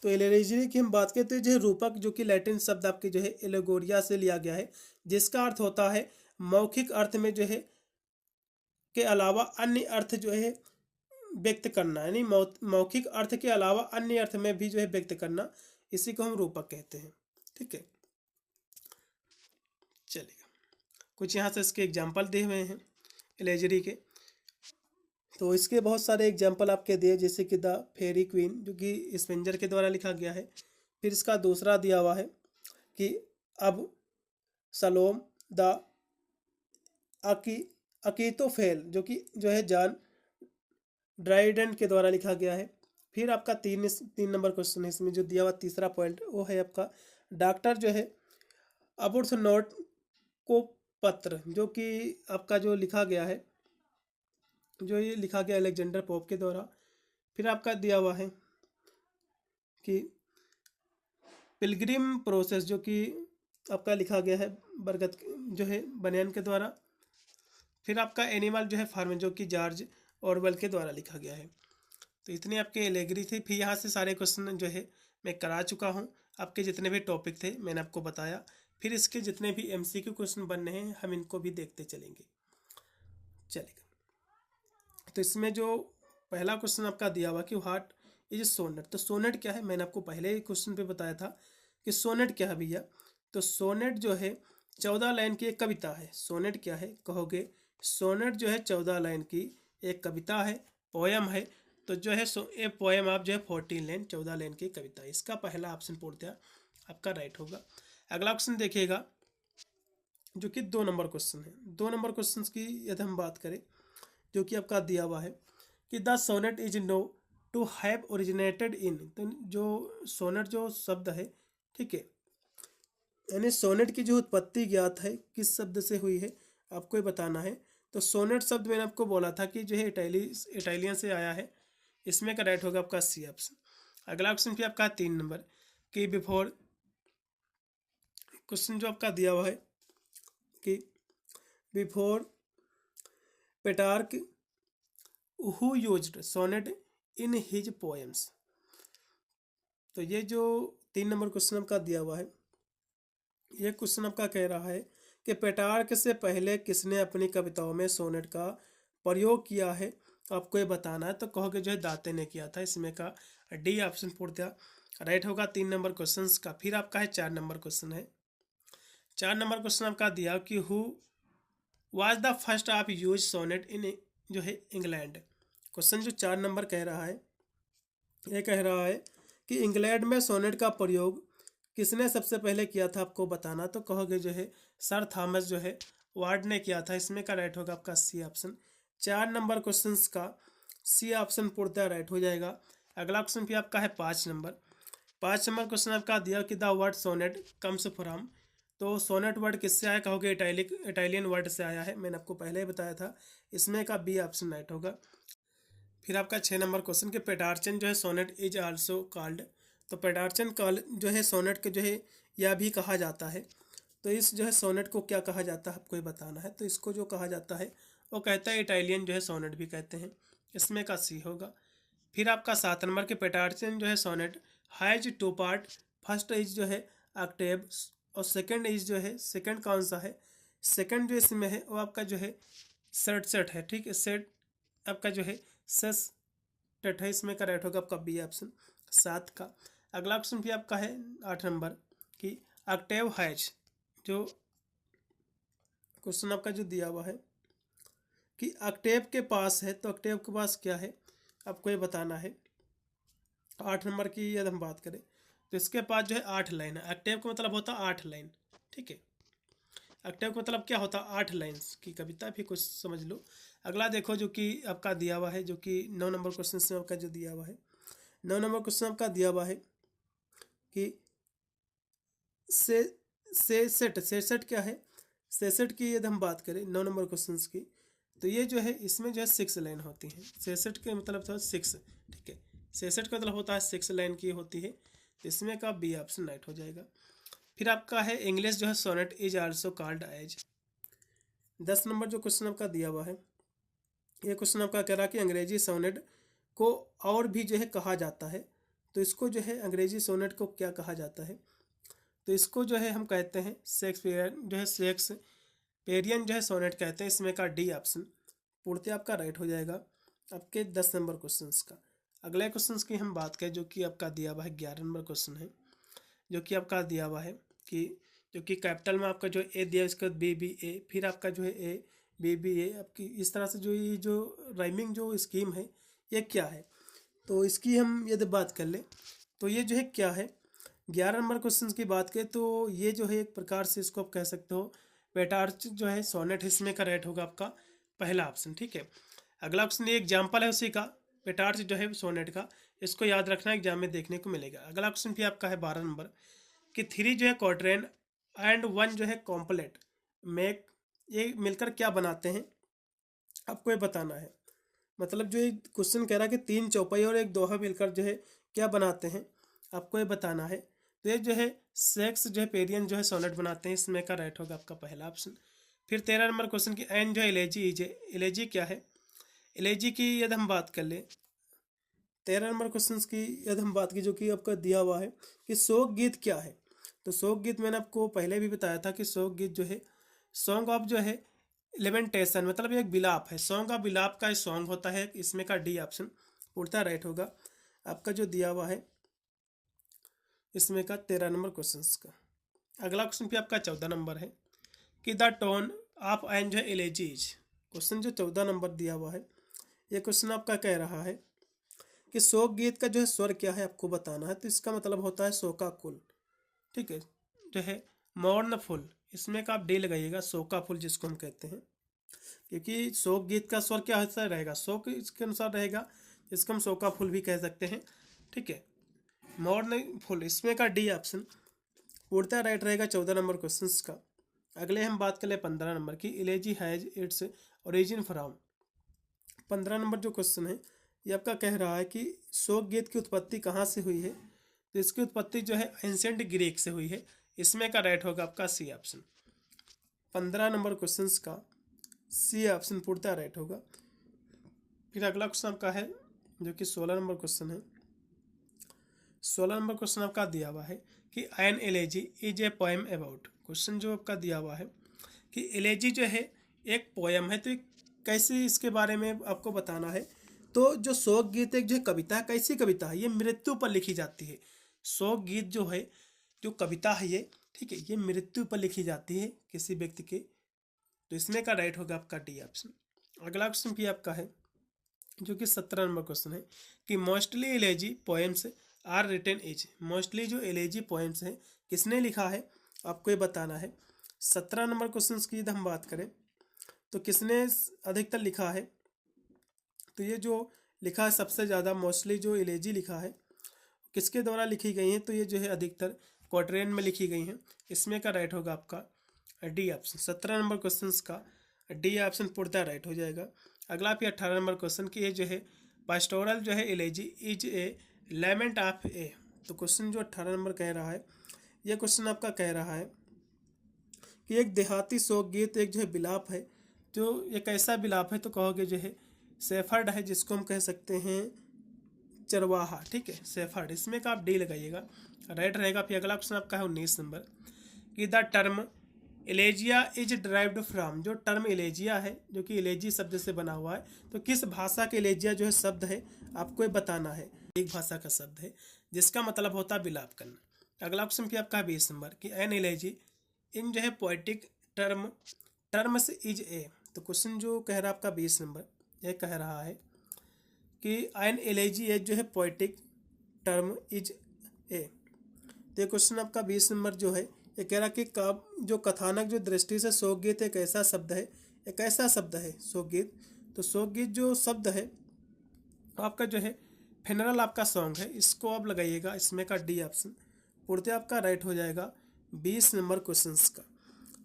[SPEAKER 1] तो एलेजरी की हम बात करें तो जो है रूपक जो कि लैटिन शब्द आपके जो है एलेगोरिया से लिया गया है, जिसका अर्थ होता है मौखिक अर्थ में जो है के अलावा अन्य अर्थ जो है व्यक्त करना। यानी मौखिक अर्थ के अलावा अन्य अर्थ में भी जो है व्यक्त करना, इसी को हम रूपक कहते हैं। ठीक है, चलेगा। कुछ यहाँ से इसके एग्जाम्पल दिए हुए हैं एलेजरी के, तो इसके बहुत सारे एग्जाम्पल आपके दिए, जैसे कि द फेरी क्वीन जो कि स्पेंजर के द्वारा लिखा गया है। फिर इसका दूसरा दिया हुआ है कि अब सलोम द अकीतोफेल जो कि जो है जॉन ड्राइडेन के द्वारा लिखा गया है। फिर आपका तीन नंबर क्वेश्चन है इसमें जो दिया हुआ तीसरा पॉइंट, वो है आपका डॉक्टर जो है अबुर्थ नोट को पत्र जो कि आपका जो लिखा गया है, जो ये लिखा गया अलेक्जेंडर पोप के द्वारा। फिर आपका दिया हुआ है कि पिलग्रिम प्रोसेस जो कि आपका लिखा गया है बरगद जो है बनियान के द्वारा। फिर आपका एनिमल जो है फार्म जो कि जॉर्ज ऑरवेल के द्वारा लिखा गया है। तो इतनी आपके एलेगरी थी। फिर यहाँ से सारे क्वेश्चन जो है मैं करा चुका हूँ। आपके जितने भी टॉपिक थे मैंने आपको बताया। फिर इसके जितने भी एमसीक्यू क्वेश्चन बनने हैं हम इनको भी देखते चलेंगे, चलेगा। तो इसमें जो पहला क्वेश्चन आपका दिया हुआ कि व्हाट इज सोनेट, तो सोनेट क्या है, मैंने आपको पहले ही क्वेश्चन पे बताया था कि सोनेट क्या है भैया। तो सोनेट जो है 14 लाइन की एक कविता है। सोनेट क्या है कहोगे, सोनेट जो है 14 लाइन की एक कविता है, पोयम है। तो जो है ये पोयम आप जो है 14 लाइन 14 लाइन की कविता है। इसका पहला ऑप्शन पूर्णतः आपका राइट होगा। अगला क्वेश्चन देखिएगा जो कि 2 नंबर क्वेश्चन है। 2 नंबर क्वेश्चन की यदि हम बात करें जो कि आपका दिया हुआ है कि the sonnet is know to have originated in, तो जो सोनेट जो शब्द है, ठीक है, यानी सोनेट की जो उत्पत्ति ज्ञात है किस शब्द से हुई है आपको ये बताना है। तो सोनेट शब्द मैंने आपको बोला था कि जो है इटालियन से आया है। इसमें का राइट होगा आपका सी ऑप्शन। अगला क्वेश्चन भी आपका 3 नंबर कि बिफोर, क्वेश्चन जो आपका दिया हुआ है कि before Petrarch who used sonnet in his poems. तो ये जो 3 नंबर क्वेश्चन आपका दिया हुआ है, ये क्वेश्चन आपका कह रहा है कि पेटार्क से पहले किसने अपनी कविताओं में सोनेट का प्रयोग किया है, आपको ये बताना है। तो कहोगे जो है दाते ने किया था। इसमें का डी ऑप्शन पूर्णतः राइट होगा 3 नंबर क्वेश्चन का। फिर आपका है 4 नंबर क्वेश्चन है। 4 नंबर क्वेश्चन आपका दिया कि who was the first of use sonnet in जो है इंग्लैंड। क्वेश्चन जो 4 नंबर कह रहा है, ये कह रहा है कि इंग्लैंड में सोनेट का प्रयोग किसने सबसे पहले किया था आपको बताना, तो कहोगे जो है सर थॉमस जो है वार्ड ने किया था। इसमें का राइट होगा आपका सी ऑप्शन। 4 नंबर क्वेश्चन का सी ऑप्शन पूर्णतः राइट हो जाएगा। अगला क्वेश्चन भी आपका है 5 नंबर। 5 नंबर क्वेश्चन आपका दिया कि the word sonnet comes from, तो सोनेट वर्ड किससे आया कहोगे इटालियन वर्ड से आया है, मैंने आपको पहले ही बताया था। इसमें का बी ऑप्शन राइट होगा। फिर आपका 6 नंबर क्वेश्चन कि पेटार्चन जो है सोनेट इज आल्सो कॉल्ड, तो पेटार्चन कॉल जो है सोनेट के जो है यह भी कहा जाता है। तो इस जो है सोनेट को क्या कहा जाता है आपको ये बताना है। तो इसको जो कहा जाता है वो कहता है इटालियन जो है सोनेट भी कहते हैं। इसमें का सी होगा। फिर आपका 7 नंबर के पेटार्चन जो है sonnet has 2 part. First is जो है ऑक्टेव और सेकंड इज जो है सेकंड कौन सा है, सेकंड जो इसमें है वो आपका जो है सड़सठ है। ठीक है, सेट आपका जो है सस टेट है। इसमें का राइट होगा आपका बी ऑप्शन 7 का। अगला ऑप्शन भी आपका है 8 नंबर कि ऑक्टेव हैज, जो क्वेश्चन आपका जो दिया हुआ है कि ऑक्टेव के पास है, तो ऑक्टेव के पास क्या है आपको ये बताना है। 8 नंबर की यदि हम बात करें तो इसके पास जो है 8 लाइन है। ऑक्टेव का मतलब होता है 8 लाइन। ठीक है, ऑक्टेव का मतलब क्या होता है 8 लाइन्स की कविता भी कुछ समझ लो। अगला देखो जो कि आपका दिया हुआ है, जो कि 9 नंबर क्वेश्चन से आपका जो दिया हुआ है, 9 नंबर क्वेश्चन आपका दिया हुआ है कि से सेसठ क्या है, सेसठ की यदि हम बात करें 9 नंबर क्वेश्चन की, तो ये जो है इसमें जो है 6 लाइन होती हैं। सेसठ के मतलब था 6। ठीक है, सेसठ का मतलब होता है 6 लाइन की होती है। तो इसमें का बी ऑप्शन राइट हो जाएगा। फिर आपका है इंग्लिश जो है sonnet is also called as. 10 number जो क्वेश्चन आपका दिया हुआ है, ये क्वेश्चन आपका कह रहा है कि अंग्रेजी सोनेट को और भी जो है कहा जाता है। तो इसको जो है अंग्रेजी सोनेट को क्या कहा जाता है, तो इसको जो है हम कहते हैं शेक्सपियरियन जो है शेक्सपियरियन जो है सोनेट कहते हैं। इसमें का डी ऑप्शन पूर्ति आपका राइट हो जाएगा आपके 10 नंबर क्वेश्चन का। अगले क्वेश्चन की हम बात करें जो कि आपका दिया हुआ है 11 नंबर क्वेश्चन है, जो कि आपका दिया हुआ है कि जो कि कैपिटल में आपका जो ए दिया है उसके बाद बी बी ए, फिर आपका जो है ए बी बी ए, आपकी इस तरह से जो ये जो राइमिंग जो स्कीम है ये क्या है। तो इसकी हम यदि बात कर ले तो ये जो है क्या है, 11 नंबर क्वेश्चन की बात करें तो ये जो है एक प्रकार से इसको आप कह सकते हो पेटार्च जो है सोनेट। इसमें का राइट होगा आपका पहला ऑप्शन। ठीक है, अगला ऑप्शन ये एग्जाम्पल है उसी का, पेटार्च जो है सोनेट का, इसको याद रखना एग्जाम में देखने को मिलेगा। अगला ऑप्शन भी आपका है 12 नंबर कि 3 जो है क्वाड्रेन एंड 1 जो है कॉम्प्लेट मेक, ये मिलकर क्या बनाते हैं आपको ये बताना है। मतलब जो ये क्वेश्चन कह रहा है कि 3 चौपाई और एक दोहा मिलकर जो है क्या बनाते हैं आपको ये बताना है। तो ये जो है सेक्स जो है पेरियन जो है सोनेट बनाते हैं। इसमें का राइट होगा आपका पहला ऑप्शन। फिर 13 नंबर क्वेश्चन की एन जो है एलेजी इज, एलेजी क्या है, एलेजी की यदि हम बात कर ले 13 नंबर क्वेश्चन की यदि हम बात की जो कि आपका दिया हुआ है कि शोक गीत क्या है। तो शोक गीत मैंने आपको पहले भी बताया था कि शोक गीत जो है सॉन्ग ऑफ जो है लेमेंटेशन, मतलब एक विलाप है, सॉन्ग ऑफ विलाप का सॉन्ग होता है। इसमें का डी ऑप्शन पूर्णतः राइट होगा आपका जो दिया हुआ है इसमें का 13 नंबर क्वेश्चन का। अगला क्वेश्चन भी आपका 14 नंबर है कि द टोन ऑफ एन जो है एलेजीज। क्वेश्चन जो 14 नंबर दिया हुआ है ये क्वेश्चन आपका कह रहा है कि शोक गीत का जो है स्वर क्या है आपको बताना है। तो इसका मतलब होता है शोकाकुल। ठीक है, जो है मोर्नफुल, इसमें का आप डी लगाइएगा, शोकाफुल जिसको हम कहते हैं। क्योंकि शोक गीत का स्वर क्या होता रहेगा, शोक इसके अनुसार रहेगा, जिसको हम शोकाफुल भी कह सकते हैं। ठीक है, मोर्नफुल, इसमें का डी ऑप्शन पूर्णतः राइट रहेगा 14 नंबर क्वेश्चन का। अगले हम बात कर ले 15 नंबर की, इलेजी has its origin from. 15 number जो क्वेश्चन है ये आपका कह रहा है कि शोक गीत की उत्पत्ति कहाँ से हुई है। तो इसकी उत्पत्ति जो है एंशिएंट ग्रीक से हुई है। इसमें का राइट होगा आपका सी ऑप्शन। 15 नंबर क्वेश्चन का सी ऑप्शन पूर्णतः राइट होगा। फिर अगला क्वेश्चन आपका है जो कि 16 नंबर क्वेश्चन है। 16 नंबर क्वेश्चन आपका दिया हुआ है कि an elegy is a poem about. Question जो आपका दिया हुआ है कि एलेजी जो है एक पोएम है, तो कैसे इसके बारे में आपको बताना है। तो जो शोक गीत एक जो है कविता है, कैसी कविता है, ये मृत्यु पर लिखी जाती है। शोक गीत जो है जो कविता है ये, ठीक है, ये मृत्यु पर लिखी जाती है किसी व्यक्ति के। तो इसमें का राइट होगा आपका डी ऑप्शन। अगला क्वेश्चन भी आपका है जो कि 17 नंबर क्वेश्चन है कि mostly elegy poems are written is, mostly जो एलेजी पोएम्स हैं किसने लिखा है आपको ये बताना है। 17 नंबर क्वेश्चन की यदि हम बात करें तो किसने अधिकतर लिखा है, तो ये जो लिखा है सबसे ज़्यादा मोस्टली जो एलेजी लिखा है किसके द्वारा लिखी गई हैं, तो ये जो है अधिकतर क्वाड्रेन में लिखी गई हैं। इसमें का राइट होगा आपका डी ऑप्शन। 17 नंबर क्वेश्चन का डी ऑप्शन पूर्णतः राइट हो जाएगा। अगला फिर 18 नंबर क्वेश्चन की ये जो है पास्टोरल जो है elegy is a lament of a. तो क्वेश्चन जो 18 नंबर कह रहा है, ये क्वेश्चन आपका कह रहा है कि एक देहाती शोक गीत एक जो है बिलाप है, जो एक ऐसा बिलाप है तो कहोगे जो है सेफर्ड है, जिसको हम कह सकते हैं चरवाहा। ठीक है, सेफर्ड, इसमें का आप डी लगाइएगा, राइट रहेगा। फिर अगला क्वेश्चन आपका है 19 नंबर कि the term elegia is derived from, जो टर्म एलेजिया है जो कि एलेजी शब्द से बना हुआ है, तो किस भाषा के एलेजिया जो है शब्द है आपको ये बताना है। एक भाषा का शब्द है जिसका मतलब होता है बिलाप करना। अगला क्वेश्चन फिर आपका 20 नंबर कि एन एलेजी इन जो है पोएटिक टर्म्स इज ए। तो क्वेश्चन जो कह रहा है आपका 20 नंबर ये कह रहा है कि एन एलेजी एज जो है पोएटिक टर्म इज ए। तो ये क्वेश्चन आपका 20 नंबर जो है ये कह रहा कि जो कथानक जो दृष्टि से शोकगीत एक ऐसा शब्द है, एक ऐसा शब्द है शोकगीत। तो शोकगीत जो शब्द है आपका जो है फेनरल आपका सॉन्ग है, इसको आप लगाइएगा। इसमें का डी ऑप्शन पूर्णतः आपका राइट हो जाएगा 20 नंबर क्वेश्चन का।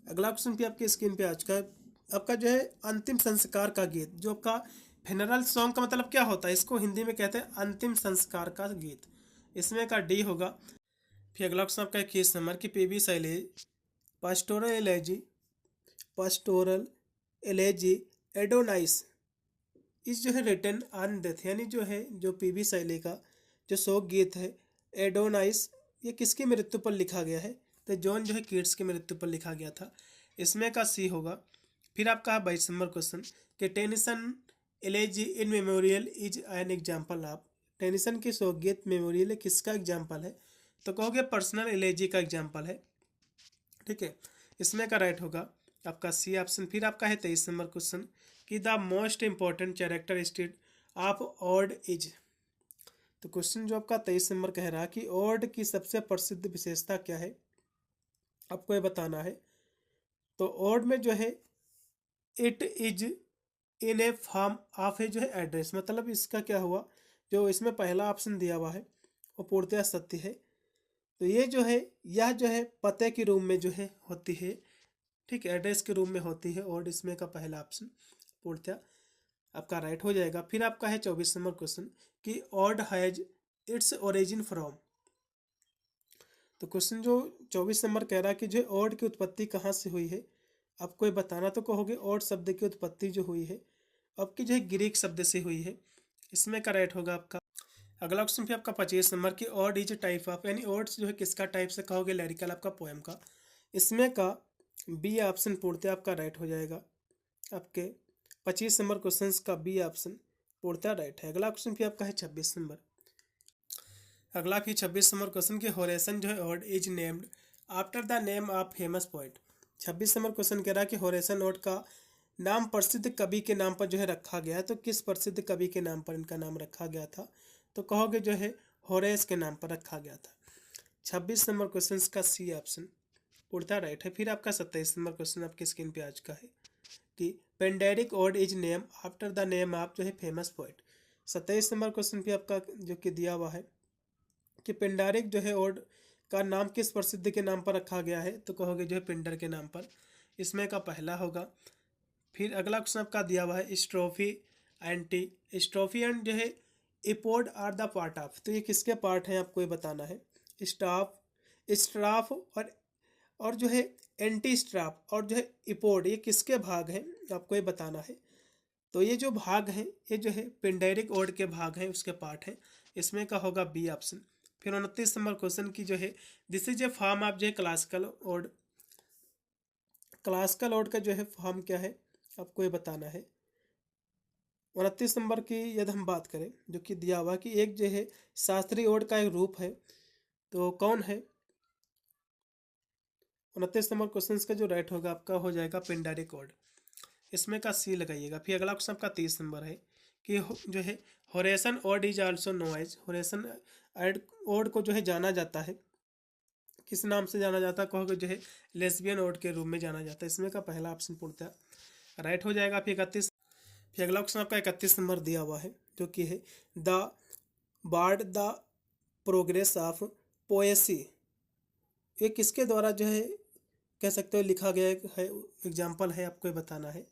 [SPEAKER 1] अगला क्वेश्चन भी आपकी स्क्रीन पे आ चुका है, आपका जो है अंतिम संस्कार का गीत। जो आपका फेनरल सॉन्ग का मतलब क्या होता है, इसको हिंदी में कहते हैं अंतिम संस्कार का गीत। इसमें का डी होगा। फिर अगला क्वेश्चन आपका 21 नंबर की P B Shelley's pastoral elegy Adonais इस जो है रिटन ऑन डेथ, यानी जो है जो पी बी शैले का जो शोक गीत है एडोनाइस, ये किसकी मृत्यु पर लिखा गया है, तो जॉन जो है कीट्स की मृत्यु पर लिखा गया था। इसमें का सी होगा। फिर आपका 22 नंबर क्वेश्चन कि Tennyson elegy in memorial is an example of, Tennyson की शोक गीत मेमोरियल किसका एग्जाम्पल है, तो कहोगे पर्सनल एलेजी का एग्जाम्पल है। ठीक है, इसमें का राइट होगा आपका सी ऑप्शन। फिर आपका है 23 नंबर क्वेश्चन कि the most important characteristic of odd is. तो क्वेश्चन जो आपका 23 नंबर कह रहा है कि ऑड की सबसे प्रसिद्ध विशेषता क्या है आपको ये बताना है। तो ऑड में जो है it is in a form of a जो है एड्रेस, मतलब इसका क्या हुआ, जो इसमें पहला ऑप्शन दिया हुआ है वो पूर्णतः सत्य है। तो ये जो है यह जो है पते के रूप में जो है होती है। ठीक है, एड्रेस के रूप में होती है और इसमें का पहला ऑप्शन पूर्णतः आपका राइट हो जाएगा। फिर आपका है 24 नंबर क्वेश्चन कि odd has its origin from. तो क्वेश्चन जो 24 नंबर कह रहा है कि जो ऑड की उत्पत्ति कहाँ से हुई है आपको ये बताना। तो कहोगे ऑड शब्द की उत्पत्ति जो हुई है आपकी जो है ग्रीक शब्द से हुई है। इसमें का राइट होगा आपका। अगला क्वेश्चन फिर आपका 25 नंबर की ऑड इज टाइप ऑफ, यानी ऑड जो है किसका टाइप से कहोगे लिरिकल आपका पोएम का। इसमें का बी ऑप्शन पूर्णतः आपका राइट हो जाएगा। आपके 25 नंबर क्वेश्चन का बी ऑप्शन पूर्णतः राइट है। अगला क्वेश्चन फिर आपका है 26 नंबर। अगला फिर 26 नंबर क्वेश्चन की होरेसन जो है odd is named after the name of famous poet. 26 number question कह रहा है कि होरेसन ऑड का नाम प्रसिद्ध कवि के नाम पर जो है रखा गया है। तो किस प्रसिद्ध कवि के नाम पर इनका नाम रखा गया था, तो कहोगे जो है होरेस के नाम पर रखा गया था। 26 नंबर क्वेश्चन का सी ऑप्शन पूर्णतः राइट है। फिर आपका 27 नंबर क्वेश्चन आपकी स्क्रीन पे आ चुका है कि Pindaric ode is name after the name of जो है फेमस पोइट। 27 नंबर क्वेश्चन पे आपका जो कि दिया हुआ है कि पिंडारिक जो है ऑड का नाम किस प्रसिद्ध के नाम पर रखा गया है, तो कहोगे जो है पिंडर के नाम पर। इसमें का पहला होगा। फिर अगला क्वेश्चन आपका दिया हुआ है स्ट्रोफी एंड जो है epode are the part of. तो ये किसके पार्ट हैं आपको ये बताना है। स्ट्राफ और जो है एंटी स्ट्राफ और जो है इपोड ये किसके भाग हैं आपको ये बताना है। तो ये जो भाग हैं ये जो है पिंडेरिक ओड के भाग हैं, उसके पार्ट हैं। इसमें का होगा बी ऑप्शन। फिर 29 नंबर क्वेश्चन की जो है this is a form of जो है क्लासिकल ओड का जो है फॉर्म क्या है आपको ये बताना है। 29 नंबर की यदि हम बात करें जो कि दिया हुआ कि एक जो है शास्त्रीय ओड का एक रूप है, तो कौन है। 29 नंबर क्वेश्चन का जो राइट होगा आपका हो जाएगा पिंडारिक ओड। इसमें का सी लगाइएगा। फिर अगला क्वेश्चन आपका 30 नंबर है कि जो है Horatian ode is also no as, Horatian ode को जो है जाना जाता है, किस नाम से जाना जाता है, कहोगे जो है लेस्बियन ओड के रूप में जाना जाता है। इसमें का पहला ऑप्शन पूर्णतः राइट हो जाएगा। फिर 31, फिर अगला ऑप्शन आपका 31 नंबर दिया हुआ है जो कि है the bard the progress of poesy. ये किसके द्वारा जो है कह सकते हो लिखा गया है, एग्जाम्पल है, आपको ये बताना है।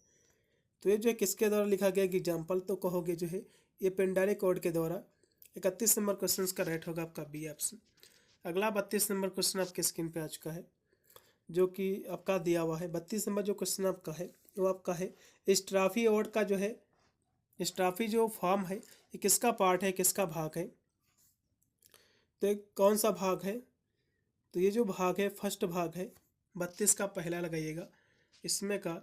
[SPEAKER 1] तो ये जो है किसके द्वारा लिखा गया एग्जाम्पल, तो कहोगे जो है ये पिंडारी कोड के द्वारा। 31 नंबर क्वेश्चन का राइट होगा आपका बी ऑप्शन। अगला 32 नंबर क्वेश्चन आपके स्क्रीन पे आ चुका है जो कि आपका दिया हुआ है। 32 नंबर जो क्वेश्चन आपका है वो आपका है स्ट्राफी ओड का जो है, स्ट्राफी जो फॉर्म है ये किसका पार्ट है, किसका भाग है, तो ये कौन सा भाग है, तो ये जो भाग है फर्स्ट भाग है, 32 का पहला लगाइएगा इसमें का।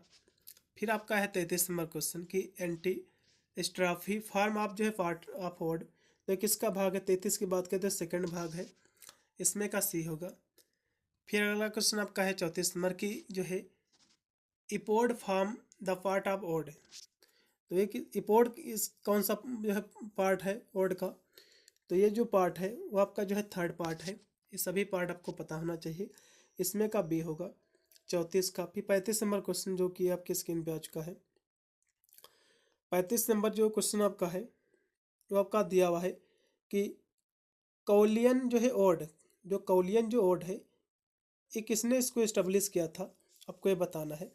[SPEAKER 1] फिर आपका है 33 नंबर क्वेश्चन की एंटी स्ट्राफी फॉर्म आप जो है पार्ट ऑफ ओड, तो किसका भाग है, 33 की बात करें तो सेकंड भाग है, इसमें का सी होगा। फिर अगला क्वेश्चन आपका है 34 नंबर की जो है epode form the part of ode, तो ये इपोड इस कौन सा जो है पार्ट है ओड का, तो ये जो पार्ट है वो आपका जो है थर्ड पार्ट है। ये सभी पार्ट आपको पता होना चाहिए, इसमें का बी होगा 34 का। फिर 35 नंबर क्वेश्चन जो कि आपकी स्क्रीन पे आ चुका है। 35 नंबर जो क्वेश्चन आपका है वो आपका दिया हुआ है कि कौलियन जो है ओड, जो कौलियन जो ओड है ये किसने इसको इस्टेब्लिश किया था, आपको ये बताना है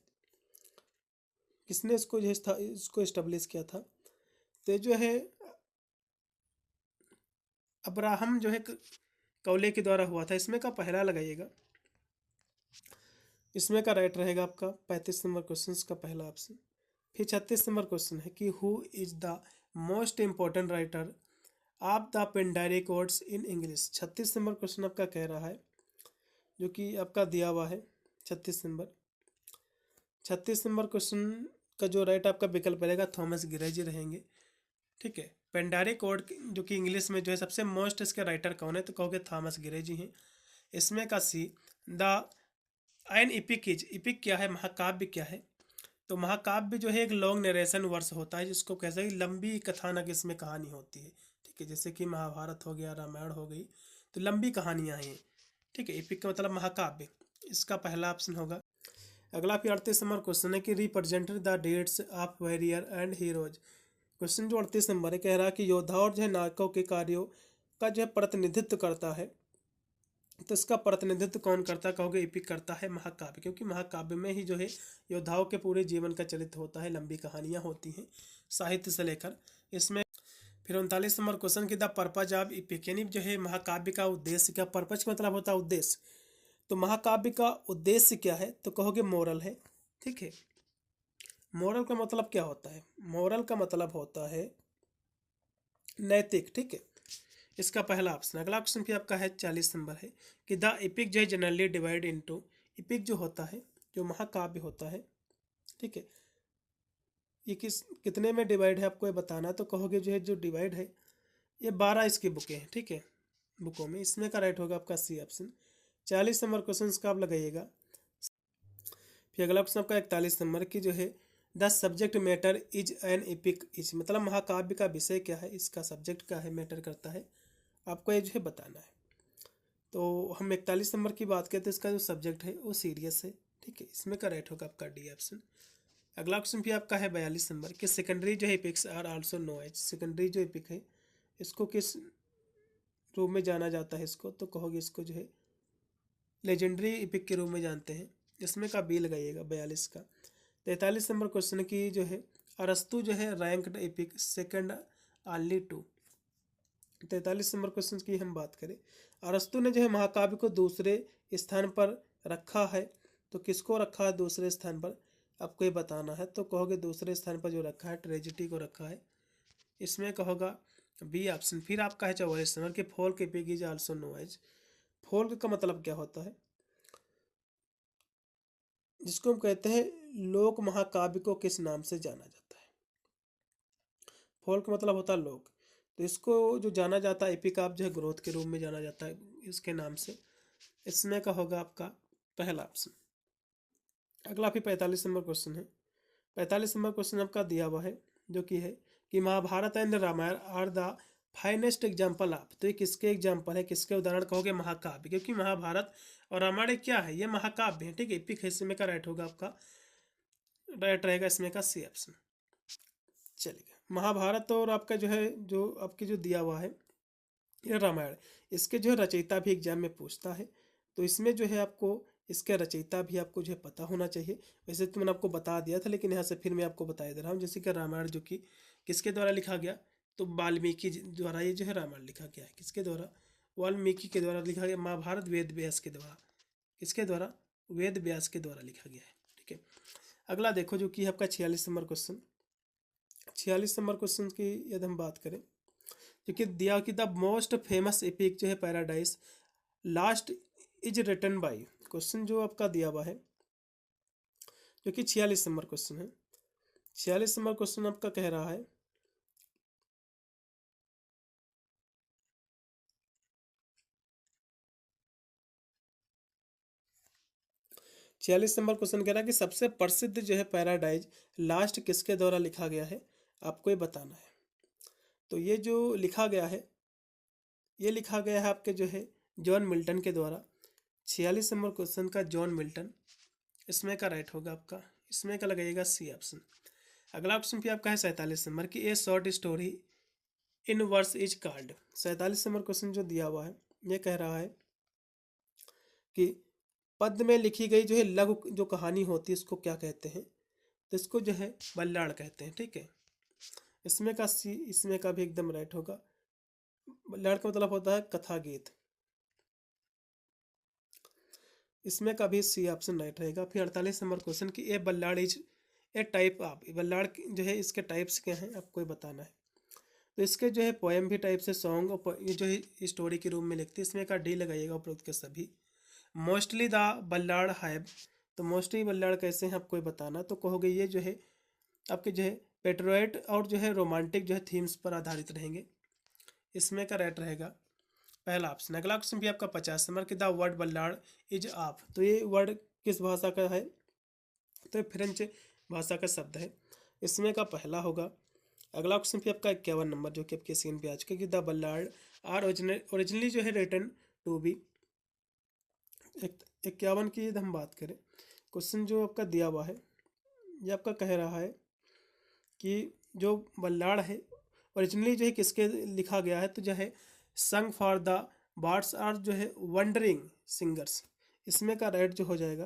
[SPEAKER 1] किसने इसको जो इसको इस्टेब्लिश किया था। तो ये जो है अब्राहम जो है कौले के द्वारा हुआ था, इसमें का पहला लगाइएगा, इसमें का राइट रहेगा आपका 35 नंबर क्वेश्चन का पहला ऑप्शन। फिर 36 नंबर क्वेश्चन है कि who is the most important writer of the Pindari codes in English. 36 number question आपका कह रहा है जो कि आपका दिया हुआ है 36 नंबर। 36 नंबर क्वेश्चन का जो राइट आपका विकल्प रहेगा थॉमस गिरे जी रहेंगे, ठीक है। पिंडारी कोड जो कि इंग्लिश में जो है सबसे मोस्ट इसके राइटर कौन है, तो कहोगे थॉमस गिरे जी हैं। इसमें का see the an epic is, epic क्या है, महाकाव्य क्या है, तो महाकाव्य जो है एक लॉन्ग नरेशन वर्ष होता है जिसको कैसे लंबी कथानक इसमें कहानी होती है, ठीक है। जैसे कि महाभारत हो गया, रामायण हो गई, तो लंबी कहानियाँ हैं, ठीक है। एपिक का मतलब महाकाव्य, इसका पहला ऑप्शन होगा। अगला फिर 38 नंबर क्वेश्चन है कि represented the deeds of warrior and heroes. Question जो 38 नंबर है कह रहा है कि योद्धा और जो है नायकों के कार्यों का जो है प्रतिनिधित्व करता है, तो इसका प्रतिनिधित्व कौन करता है, कहोगे एपिक करता है महाकाव्य, क्योंकि महाकाव्य में ही जो है योद्धाओं के पूरे जीवन का चरित्र होता है, लंबी कहानियाँ होती हैं साहित्य से लेकर इसमें। फिर 39 नंबर क्वेश्चन की द पर्पज ऑफ इपिक, यानी जो है महाकाव्य का उद्देश्य क्या, पर्पज का मतलब होता है उद्देश्य, तो महाकाव्य का उद्देश्य क्या है, तो कहोगे मोरल है, ठीक है। मोरल का मतलब क्या होता है, मोरल का मतलब होता है नैतिक, ठीक है। इसका पहला ऑप्शन। अगला ऑप्शन भी आपका है 40 नंबर है कि द इपिक जो है जनरली डिवाइड इनटू, इपिक जो होता है जो महाकाव्य होता है, ठीक है, ये कितने में डिवाइड है आपको ये बताना, तो कहोगे जो है जो डिवाइड है ये 12 इसकी बुकें हैं, ठीक है, बुकों में। इसमें का राइट होगा आपका सी ऑप्शन। 40 नंबर क्वेश्चन का आप लगाइएगा। फिर अगला ऑप्शन आपका 41 नंबर की जो है the subject matter is an epic is, मतलब महाकाव्य का विषय क्या है, इसका सब्जेक्ट क्या है, मैटर करता है, आपको ये जो है बताना है। तो हम 41 नंबर की बात करते हैं, इसका जो सब्जेक्ट है वो सीरियस है, ठीक है। इसमें का राइट होगा आपका डी ऑप्शन। अगला ऑप्शन भी आपका है 42 नंबर कि सेकेंडरी जो है epics are also no as, secondary जो एपिक है इसको किस रूप में जाना जाता है, इसको तो कहोगे इसको जो है लेजेंडरी एपिक के रूप में जानते हैं, इसमें का बी लगाइएगा 42 का। 43 नंबर क्वेश्चन की जो है अरस्तु जो है ranked epic second only to. 43 number question की हम बात करें, अरस्तु ने जो है महाकाव्य को दूसरे स्थान पर रखा है, तो किसको रखा है दूसरे स्थान पर, आपको ये बताना है। तो कहोगे दूसरे स्थान पर जो रखा है ट्रेजिडी को रखा है, इसमें कहोगा बी ऑप्शन। फिर आपका है 44 नंबर कि folk epic is also no as, folk का मतलब क्या होता है, जिसको हम कहते हैं लोक महाकाव्य को किस नाम से जाना जाता है, फोल्क मतलब होता है लोक, तो इसको जो जाना जाता है एपिक आप जो है ग्रोथ के रूप में जाना जाता है इसके नाम से, इसमें का होगा आपका पहला ऑप्शन। अगला फिर 45 नंबर क्वेश्चन है। 45 नंबर क्वेश्चन आपका दिया हुआ है जो कि है कि Mahabharata and Ramayana are the finest example of, तो ये किसके एग्जाम्पल है, किसके उदाहरण कहोगे, महाकाव्य, क्योंकि महाभारत और रामायण क्या है, ये महाकाव्य है, ठीक है। एपिक है, इसमें का राइट होगा आपका, राइट रहेगा इसमें का सी ऑप्शन। चलिए, महाभारत और आपका जो है, जो आपकी जो दिया हुआ है ये रामायण, इसके जो है रचयिता भी एग्जाम में पूछता है, तो इसमें जो है आपको इसके रचयिता भी आपको जो है पता होना चाहिए। वैसे तो मैंने आपको बता दिया था, लेकिन यहाँ से फिर मैं आपको बता दे रहा हूँ। जैसे कि रामायण जो कि किसके द्वारा लिखा गया, तो वाल्मीकि द्वारा ये जो है रामायण लिखा गया है। किसके द्वारा, वाल्मीकि के द्वारा लिखा गया। महाभारत वेद व्यास के द्वारा, किसके द्वारा, वेद व्यास के द्वारा लिखा गया है, ठीक है। अगला देखो जो कि आपका 46 नंबर क्वेश्चन, 46 नंबर क्वेश्चन की यदि हम बात करें, क्योंकि दिया कि द मोस्ट फेमस एपिक जो है Paradise Lost is written by, question जो आपका दिया हुआ है जो कि 46 नंबर क्वेश्चन है। 46 नंबर क्वेश्चन आपका कह रहा है 46 नंबर क्वेश्चन कह रहा है कि सबसे प्रसिद्ध जो है पैराडाइज लास्ट किसके द्वारा लिखा गया है, आपको ये बताना है। तो ये जो लिखा गया है, ये लिखा गया है आपके जो है जॉन मिल्टन के द्वारा। 46 नंबर क्वेश्चन का जॉन मिल्टन, इसमें का राइट होगा आपका, इसमें का लगाइएगा सी ऑप्शन। अगला क्वेश्चन भी आपका है 47 नंबर की a short story in verse is called. 47 number question जो दिया हुआ है ये कह रहा है कि पद्य में लिखी गई जो है लघु जो कहानी होती है इसको क्या कहते हैं, तो इसको जो है बल्लाड़ कहते हैं, ठीक है। इसमें का सी, इसमें का भी एकदम राइट होगा। बल्लाड़ का मतलब होता है कथा गीत, इसमें का भी सी ऑप्शन राइट रहेगा। फिर 48 नंबर क्वेश्चन की ए बल्लाड़ इज ए टाइप ऑफ, बल्लाड़ जो है इसके टाइप्स क्या हैं आपको ये बताना है। तो इसके जो है पोएम भी टाइप से, सॉन्ग और ये जो है स्टोरी के रूप में लिखते हैं, इसमें का डी लगाइएगा उपरोक्त के सभी। मोस्टली द बल्लाड़ हैव, तो मोस्टली बल्लाड़ कैसे हैं आपको ये बताना, तो कहोगे ये जो है आपके जो है पेट्रोइट और जो है रोमांटिक जो है थीम्स पर आधारित रहेंगे, इसमें का राइट रहेगा पहला ऑप्शन। अगला क्वेश्चन भी आपका 50 नंबर की द वर्ड बल्लाड़ इज ऑफ, तो ये वर्ड किस भाषा का है, तो ये फ्रेंच भाषा का शब्द है, इसमें का पहला होगा। अगला क्वेश्चन भी आपका 51 नंबर जो कि आपके स्क्रीन पे आ चुके कि द बल्लाड़ आर ओरिजिनली जो है रिटन टू बी। 51 की यदि हम बात करें, क्वेश्चन जो आपका दिया हुआ है ये आपका कह रहा है कि जो बल्लाड़ है ओरिजिनली जो है किसके लिखा गया है, तो जो है संग फॉर द बर्ड्स आर जो है वंडरिंग सिंगर्स, इसमें का राइट जो हो जाएगा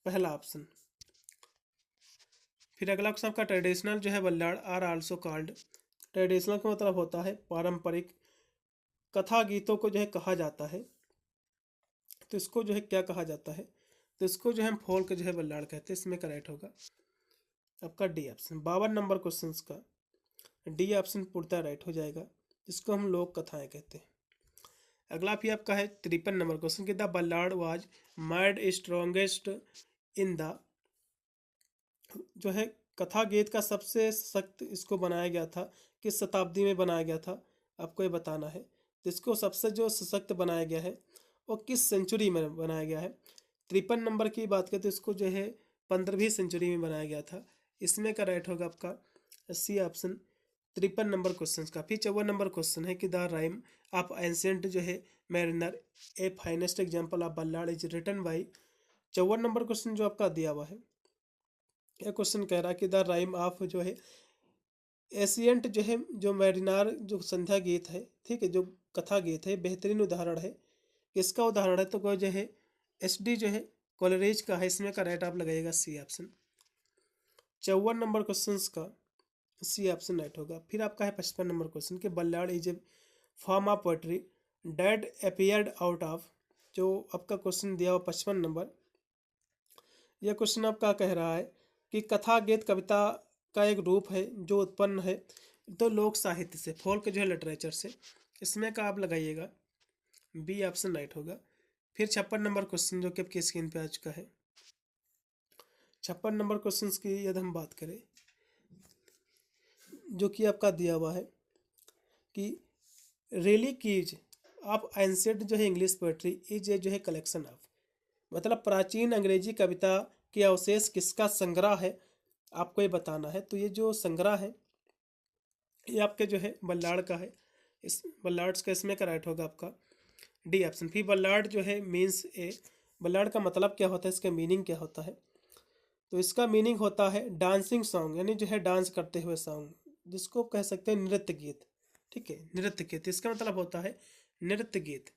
[SPEAKER 1] पहला ऑप्शन। फिर अगला क्वेश्चन आपका ट्रेडिशनल जो है बल्लाड़ आर आल्सो कॉल्ड, ट्रेडिशनल का मतलब होता है पारंपरिक, कथा गीतों को जो है कहा जाता है, तो इसको जो है क्या कहा जाता है, तो इसको जो है हम फोल्क जो है बल्लाड़ कहते हैं, इसमें का राइट होगा आपका डी ऑप्शन। 52 नंबर क्वेश्चन का डी ऑप्शन पूर्णतः राइट हो जाएगा, जिसको हम लोक कथाएं कहते हैं। अगला भी आपका है 53 नंबर क्वेश्चन कि the ballad was made strongest in the, जो है कथा गीत का सबसे सख्त इसको बनाया गया था, किस शताब्दी में बनाया गया था आपको ये बताना है। तो इसको सबसे जो सशक्त बनाया गया है वो किस सेंचुरी में बनाया गया है। 53 नंबर की बात करें तो इसको जो है 15वीं सेंचुरी में बनाया गया था, इसमें का राइट होगा आपका सी ऑप्शन 53 नंबर क्वेश्चन का। फिर 54 नंबर क्वेश्चन है कि द राइम ऑफ एंशिएंट जो है mariner a finest example of ballad is written by. 54 number question जो आपका दिया हुआ है यह क्वेश्चन कह रहा है कि द राइम ऑफ जो है एशियंट जो है जो मैरिनार जो संध्या गीत है, ठीक है, जो कथा गीत है बेहतरीन उदाहरण है, किसका उदाहरण है, तो कोई जो है एसडी जो है कॉलरेज का है, इसमें का राइट आप लगाइएगा सी ऑप्शन। 54 नंबर क्वेश्चन का सी ऑप्शन राइट होगा। फिर आपका है 55 नंबर क्वेश्चन कि ballad is a form of poetry that appeared out of, जो आपका क्वेश्चन दिया हुआ 55 नंबर, यह क्वेश्चन आपका कह रहा है कि कथा गीत कविता का एक रूप है जो उत्पन्न है तो लोक साहित्य से, फोल्क जो है लिटरेचर से, इसमें का आप लगाइएगा बी ऑप्शन राइट होगा। फिर 56 नंबर क्वेश्चन जो कि आपकी स्क्रीन पे आ चुका है, 56 नंबर क्वेश्चन की यदि हम बात करें जो कि आपका दिया हुआ है कि रेलिक्वीज ऑफ एंशिएंट जो है इंग्लिश पोएट्री इज ए जो है कलेक्शन ऑफ, मतलब प्राचीन अंग्रेजी कविता के अवशेष किसका संग्रह है आपको ये बताना है। तो ये जो संग्रह है ये आपके जो है बल्लाड़ का है। इस बल्लाड्स का इसमें का राइट होगा आपका डी ऑप्शन। फिर बल्लाड जो है मीन्स ए, बल्लाड का मतलब क्या होता है, इसका मीनिंग क्या होता है? तो इसका मीनिंग होता है डांसिंग सॉन्ग, यानी जो है डांस करते हुए सॉन्ग, जिसको कह सकते हैं नृत्य गीत। ठीक है, नृत्य गीत इसका मतलब होता है नृत्य गीत,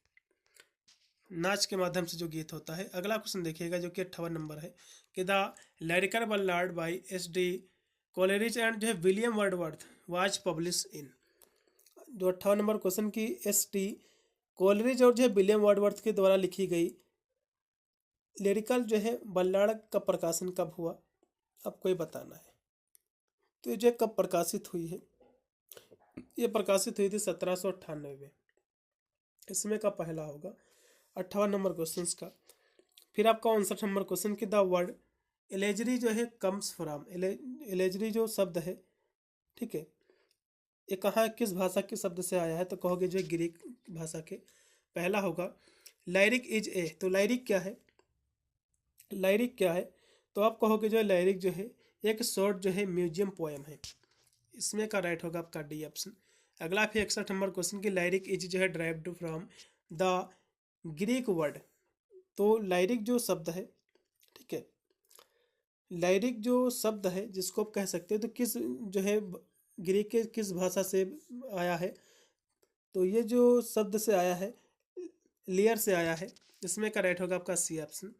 [SPEAKER 1] नाच के माध्यम से जो गीत होता है। अगला क्वेश्चन देखिएगा जो कि 58 नंबर है कि the lyrical ballad by S D. Coleridge and जो है William Wordsworth was publish in. जो 58 नंबर क्वेश्चन की एस.डी. कोलरिज और जो है विलियम वर्डवर्थ के द्वारा लिखी गई लिरिकल जो है बल्लाड़ का प्रकाशन कब हुआ, आपको ये बताना है। तो ये जो कब प्रकाशित हुई है, ये प्रकाशित हुई थी 1798 में। इसमें का पहला होगा 58 नंबर क्वेश्चन का। फिर आपका 59 नंबर क्वेश्चन की द वर्ड एलेजरी जो है कम्स फ्रॉम, एलेजरी जो शब्द है, ठीक है, ये कहाँ किस भाषा के शब्द से आया है? तो कहोगे जो है ग्रीक भाषा के। पहला होगा लाइरिक इज ए, तो लाइरिक क्या है? लाइरिक क्या है? तो आप कहोगे जो है लाइरिक जो है एक शॉर्ट जो है म्यूजियम पोएम है। इसमें का राइट होगा आपका डी ऑप्शन। अगला फिर 61 नंबर क्वेश्चन की लाइरिक इज जो है derived from the Greek word. तो लाइरिक जो शब्द है, ठीक है, लाइरिक जो शब्द है जिसको आप कह सकते हैं, तो किस जो है ग्रीक के किस भाषा से आया है? तो ये जो शब्द से आया है लियर से आया है। इसमें का राइट होगा आपका सी ऑप्शन।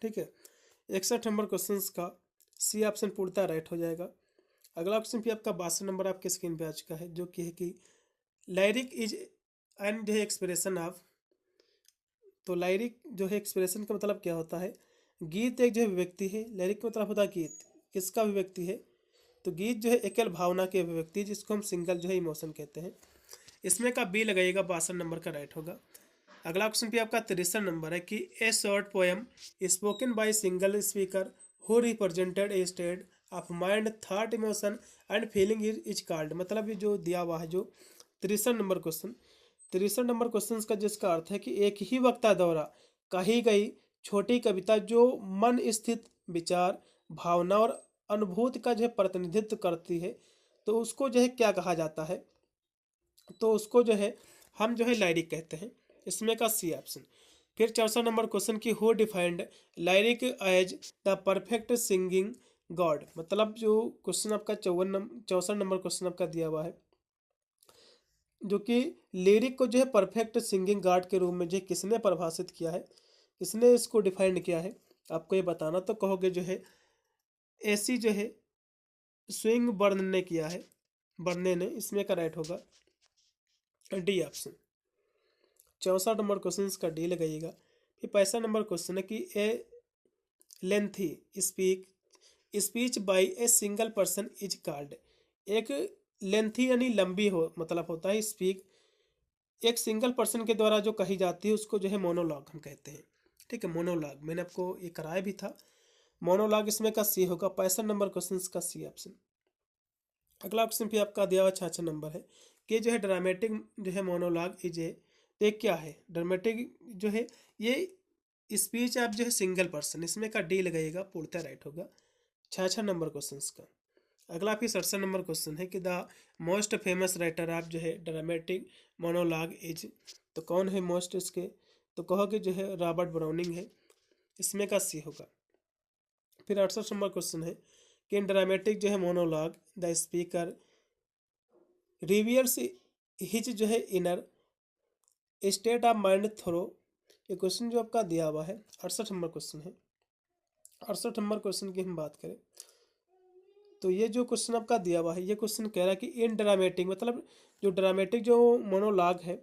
[SPEAKER 1] ठीक है, 61 नंबर क्वेश्चन का सी ऑप्शन पूर्णतः राइट हो जाएगा। अगला क्वेश्चन भी आपका 62 नंबर आपके स्क्रीन पे आ चुका है जो कि है कि लाइरिक इज एंड जो है एक्सप्रेशन ऑफ। तो लाइरिक जो है एक्सप्रेशन का मतलब क्या होता है? गीत एक जो है अभिव्यक्ति है। लाइरिक का मतलब होता है गीत किसका अभिव्यक्ति है? तो गीत जो है एकल भावना की अभिव्यक्ति, जिसको हम सिंगल जो है इमोशन कहते हैं। इसमें का बी लगाइएगा, 62 नंबर का राइट होगा। अगला क्वेश्चन भी आपका 63 नंबर है कि ए short poem spoken by single speaker who represented A state of mind thought emotion and feeling is called. मतलब ये जो दिया हुआ है जो 63 नंबर क्वेश्चन, 63 नंबर क्वेश्चन का जिसका अर्थ है कि एक ही वक्ता द्वारा कही गई छोटी कविता जो मन स्थित विचार भावना और अनुभूति का जो है प्रतिनिधित्व करती है, तो उसको जो है क्या कहा जाता है? तो उसको जो है हम जो है लाइरिक कहते हैं। इसमें का सी ऑप्शन। फिर 64 नंबर क्वेश्चन की who defined lyric as the perfect singing god. मतलब जो क्वेश्चन आपका 64 नंबर क्वेश्चन आपका दिया हुआ है जो कि लिरिक को जो है परफेक्ट सिंगिंग गॉड के रूप में जो है किसने परिभाषित किया है, किसने इसको डिफाइंड किया है, आपको ये बताना। तो कहोगे जो है ऐसी जो है स्विंग बर्न ने किया है, बर्ने ने। इसमें का राइट होगा डी ऑप्शन। 64 नंबर क्वेश्चन का डी लगाइएगा। फिर 65 नंबर क्वेश्चन है कि a lengthy speech by a single person is called. एक लेंथी यानी लंबी हो मतलब होता है स्पीक, एक सिंगल पर्सन के द्वारा जो कही जाती है उसको जो है मोनोलॉग हम कहते हैं। ठीक है, मोनोलॉग मैंने आपको ये कराया भी था, मोनोलॉग। इसमें का सी होगा 65 नंबर क्वेश्चन का सी ऑप्शन। अगला क्वेश्चन भी आपका दिया हुआ 66 नंबर है कि जो है ड्रामेटिक जो है मोनोलॉग इज ए, तो क्या है ड्रामेटिक जो है ये स्पीच आप जो है सिंगल पर्सन। इसमें का डी लगाइएगा, पूर्णतः राइट होगा 66 नंबर क्वेश्चन का। अगला फिर 67 नंबर क्वेश्चन है कि द मोस्ट फेमस राइटर आप जो है ड्रामेटिक मोनोलॉग इज। तो कौन है मोस्ट इसके? तो कहोगे जो है रॉबर्ट ब्राउनिंग है। इसमें का सी होगा। फिर 68 नंबर क्वेश्चन है कि इन ड्रामेटिक जो है monologue the speaker reveals his जो है inner state of mind through. ये क्वेश्चन जो आपका दिया हुआ है 68 नंबर क्वेश्चन है। 68 नंबर क्वेश्चन की हम बात करें तो ये जो क्वेश्चन आपका दिया हुआ है, ये क्वेश्चन कह रहा है कि इन ड्रामेटिक मतलब जो ड्रामेटिक जो मोनोलॉग है,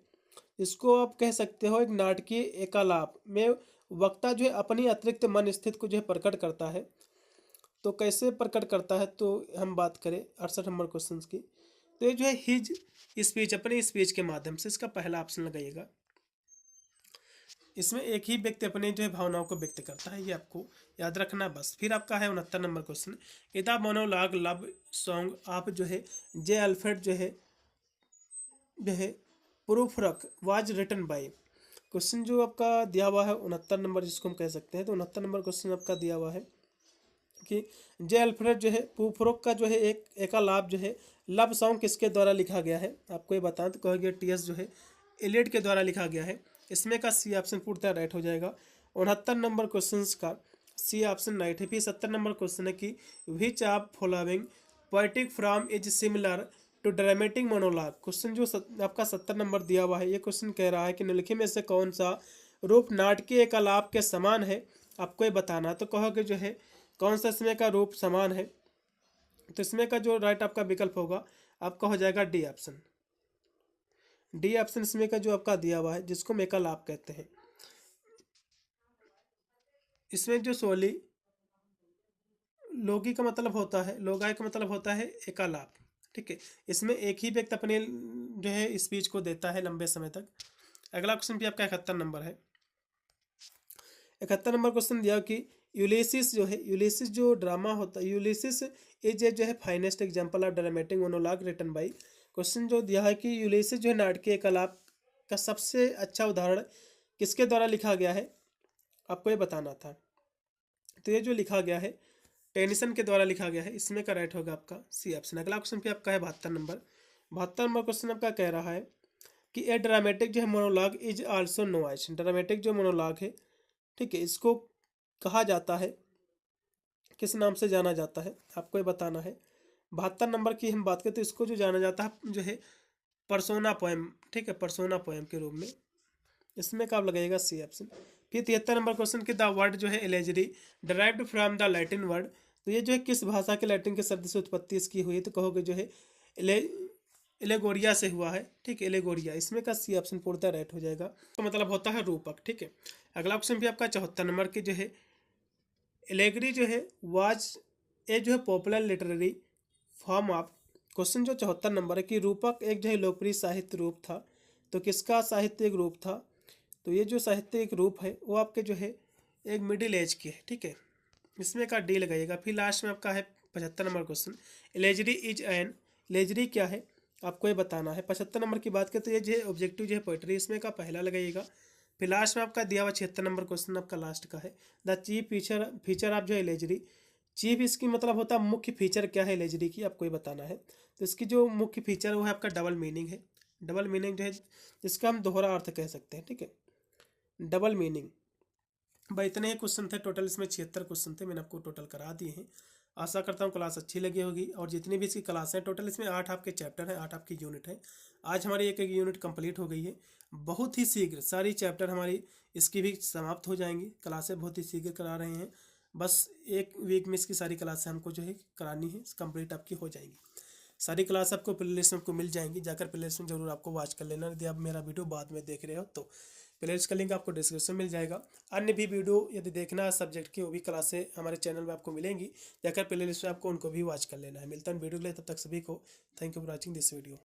[SPEAKER 1] इसको आप कह सकते हो एक नाटकीय एकालाप में वक्ता जो है अपनी अतिरिक्त मन स्थित को जो है प्रकट करता है। तो कैसे प्रकट करता है? तो हम बात करें 68 नंबर क्वेश्चन की, तो ये जो है हिज स्पीच, अपनी स्पीच के माध्यम से। इसका पहला ऑप्शन लगाइएगा। इसमें एक ही व्यक्ति अपने जो है भावनाओं को व्यक्त करता है, ये आपको याद रखना बस। फिर आपका है 69 नंबर क्वेश्चन किताब मोनोलॉग लव सॉन्ग आप जो है जे अल्फ्रेड जो है प्रूफरक वाज रिटन बाय। क्वेश्चन जो आपका दिया हुआ है 69 नंबर, जिसको हम कह सकते हैं। तो 69 नंबर क्वेश्चन आपका दिया हुआ है कि जे अल्फ्रेड जो है पुफरोक का जो है एक एकालाप जो है लव सॉन्ग किसके द्वारा लिखा गया है, आपको ये बताएं तो कहोगे टीएस जो है एलियट के द्वारा लिखा गया है। इसमें का सी ऑप्शन पूर्णतः राइट हो जाएगा। 69 नंबर क्वेश्चन का सी ऑप्शन राइट है। फिर 70 नंबर क्वेश्चन है कि which of following poetic form is similar to dramatic monologue. Question जो आपका 70 नंबर दिया हुआ है, ये क्वेश्चन कह रहा है कि निम्नलिखित में से कौन सा रूप नाटकीय एकालाप के समान है, आपको ये बताना। तो कहोगे जो है कौन सा इसमें का रूप समान है, तो इसमें का जो राइट आपका विकल्प होगा आपका हो जाएगा डी ऑप्शन। डी ऑप्शन इसमें का जो आपका दिया हुआ है जिसको मेकालाप कहते हैं। इसमें जो सोली लोगी का मतलब होता है, लोगाई का मतलब होता है एकालाप, ठीक है। इसमें एक ही व्यक्ति अपने जो है स्पीच को देता है लंबे समय तक। अगला क्वेश्चन भी आपका 71 नंबर है। 71 नंबर क्वेश्चन दिया कि यूलिसिस जो है, यूलिसिस जो ड्रामा होता है, यूलिसिस इज ए जो है finest example of dramatic monologue written by. Question जो दिया है कि यूलिसिस जो है नाटकीय एकालाप का सबसे अच्छा उदाहरण किसके द्वारा लिखा गया है, आपको ये बताना था। तो ये जो लिखा गया है टेनिसन के द्वारा लिखा गया है। इसमें का राइट होगा आपका सी ऑप्शन। अगला क्वेश्चन भी आपका है 72 नंबर। 72 नंबर क्वेश्चन आपका कह रहा है कि ए ड्रामेटिक जो है monologue is also no as. Dramatic जो मोनोलॉग है, ठीक है, इसको कहा जाता है, किस नाम से जाना जाता है, आपको ये बताना है। 72 नंबर की हम बात करें तो इसको जो जाना जाता है जो है परसोना पोएम, ठीक है, परसोना पोएम के रूप में। इसमें कब लगेगा सी ऑप्शन। फिर 73 नंबर क्वेश्चन की द वर्ड जो है allegory derived from the Latin word. तो ये जो है किस भाषा के लैटिन के शब्द से उत्पत्ति इसकी हुई, तो कहोगे जो है एलेगोरिया से हुआ है, ठीक है, एलेगोरिया। इसमें का सी ऑप्शन पूर्णतः राइट हो जाएगा। तो मतलब होता है रूपक, ठीक है। अगला क्वेश्चन भी आपका 74 नंबर की जो है एलेगरी जो है वाज ए जो है popular literary form of. Question जो 74 नंबर है कि रूपक एक जो है लोकप्रिय साहित्य रूप था, तो किसका साहित्यिक रूप था, तो ये जो साहित्यिक रूप है वो आपके जो है एक मिडिल एज की है, ठीक है। इसमें का डी लगाइएगा। फिर लास्ट में आपका है 75 नंबर क्वेश्चन एलेजरी इज एन। एलेजरी क्या है, आपको ये बताना है। 75 नंबर की बात करें तो ये जो है ऑब्जेक्टिव जो है पोएट्री, इसमें का पहला लगाइएगा। फिर लास्ट में आपका दिया हुआ 76 नंबर क्वेश्चन आपका लास्ट का है द चीफ फीचर ऑफ जो एलेजरी। चीफ इसकी मतलब होता है मुख्य फीचर क्या है एलेजरी की, आपको ये बताना है। तो इसकी जो मुख्य फीचर है वो है आपका डबल मीनिंग है। डबल मीनिंग जो है जिसका हम दोहरा अर्थ कह सकते हैं, ठीक है, डबल मीनिंग। भाई इतने ही क्वेश्चन थे टोटल, इसमें 76 क्वेश्चन थे, मैंने आपको टोटल करा दिए हैं। आशा करता हूँ क्लास अच्छी लगी होगी। और जितनी भी इसकी क्लास हैं टोटल इसमें 8 आपके चैप्टर हैं, 8 आपकी यूनिट है। आज हमारी एक यूनिट कंप्लीट हो गई है। बहुत ही शीघ्र सारी चैप्टर हमारी इसकी भी समाप्त हो जाएंगी। क्लासें बहुत ही शीघ्र करा रहे हैं, बस एक वीक में इसकी सारी क्लासें हमको जो है करानी है, कंप्लीट आपकी हो जाएंगी। सारी क्लास आपको प्ले लिस्ट में आपको मिल जाएंगी, जाकर प्ले लिस्ट में जरूर आपको वॉच कर लेना। यदि आप मेरा वीडियो बाद में देख रहे हो तो प्ले लिस्ट का लिंक आपको डिस्क्रिप्शन में मिल जाएगा। अन्य भी वीडियो यदि देखना है सब्जेक्ट की, वो भी क्लासें हमारे चैनल में आपको मिलेंगी, जाकर प्ले लिस्ट में आपको उनको भी वॉच कर लेना है। मिलता है वीडियो के लिए, तब तक सभी को thank you for watching this video.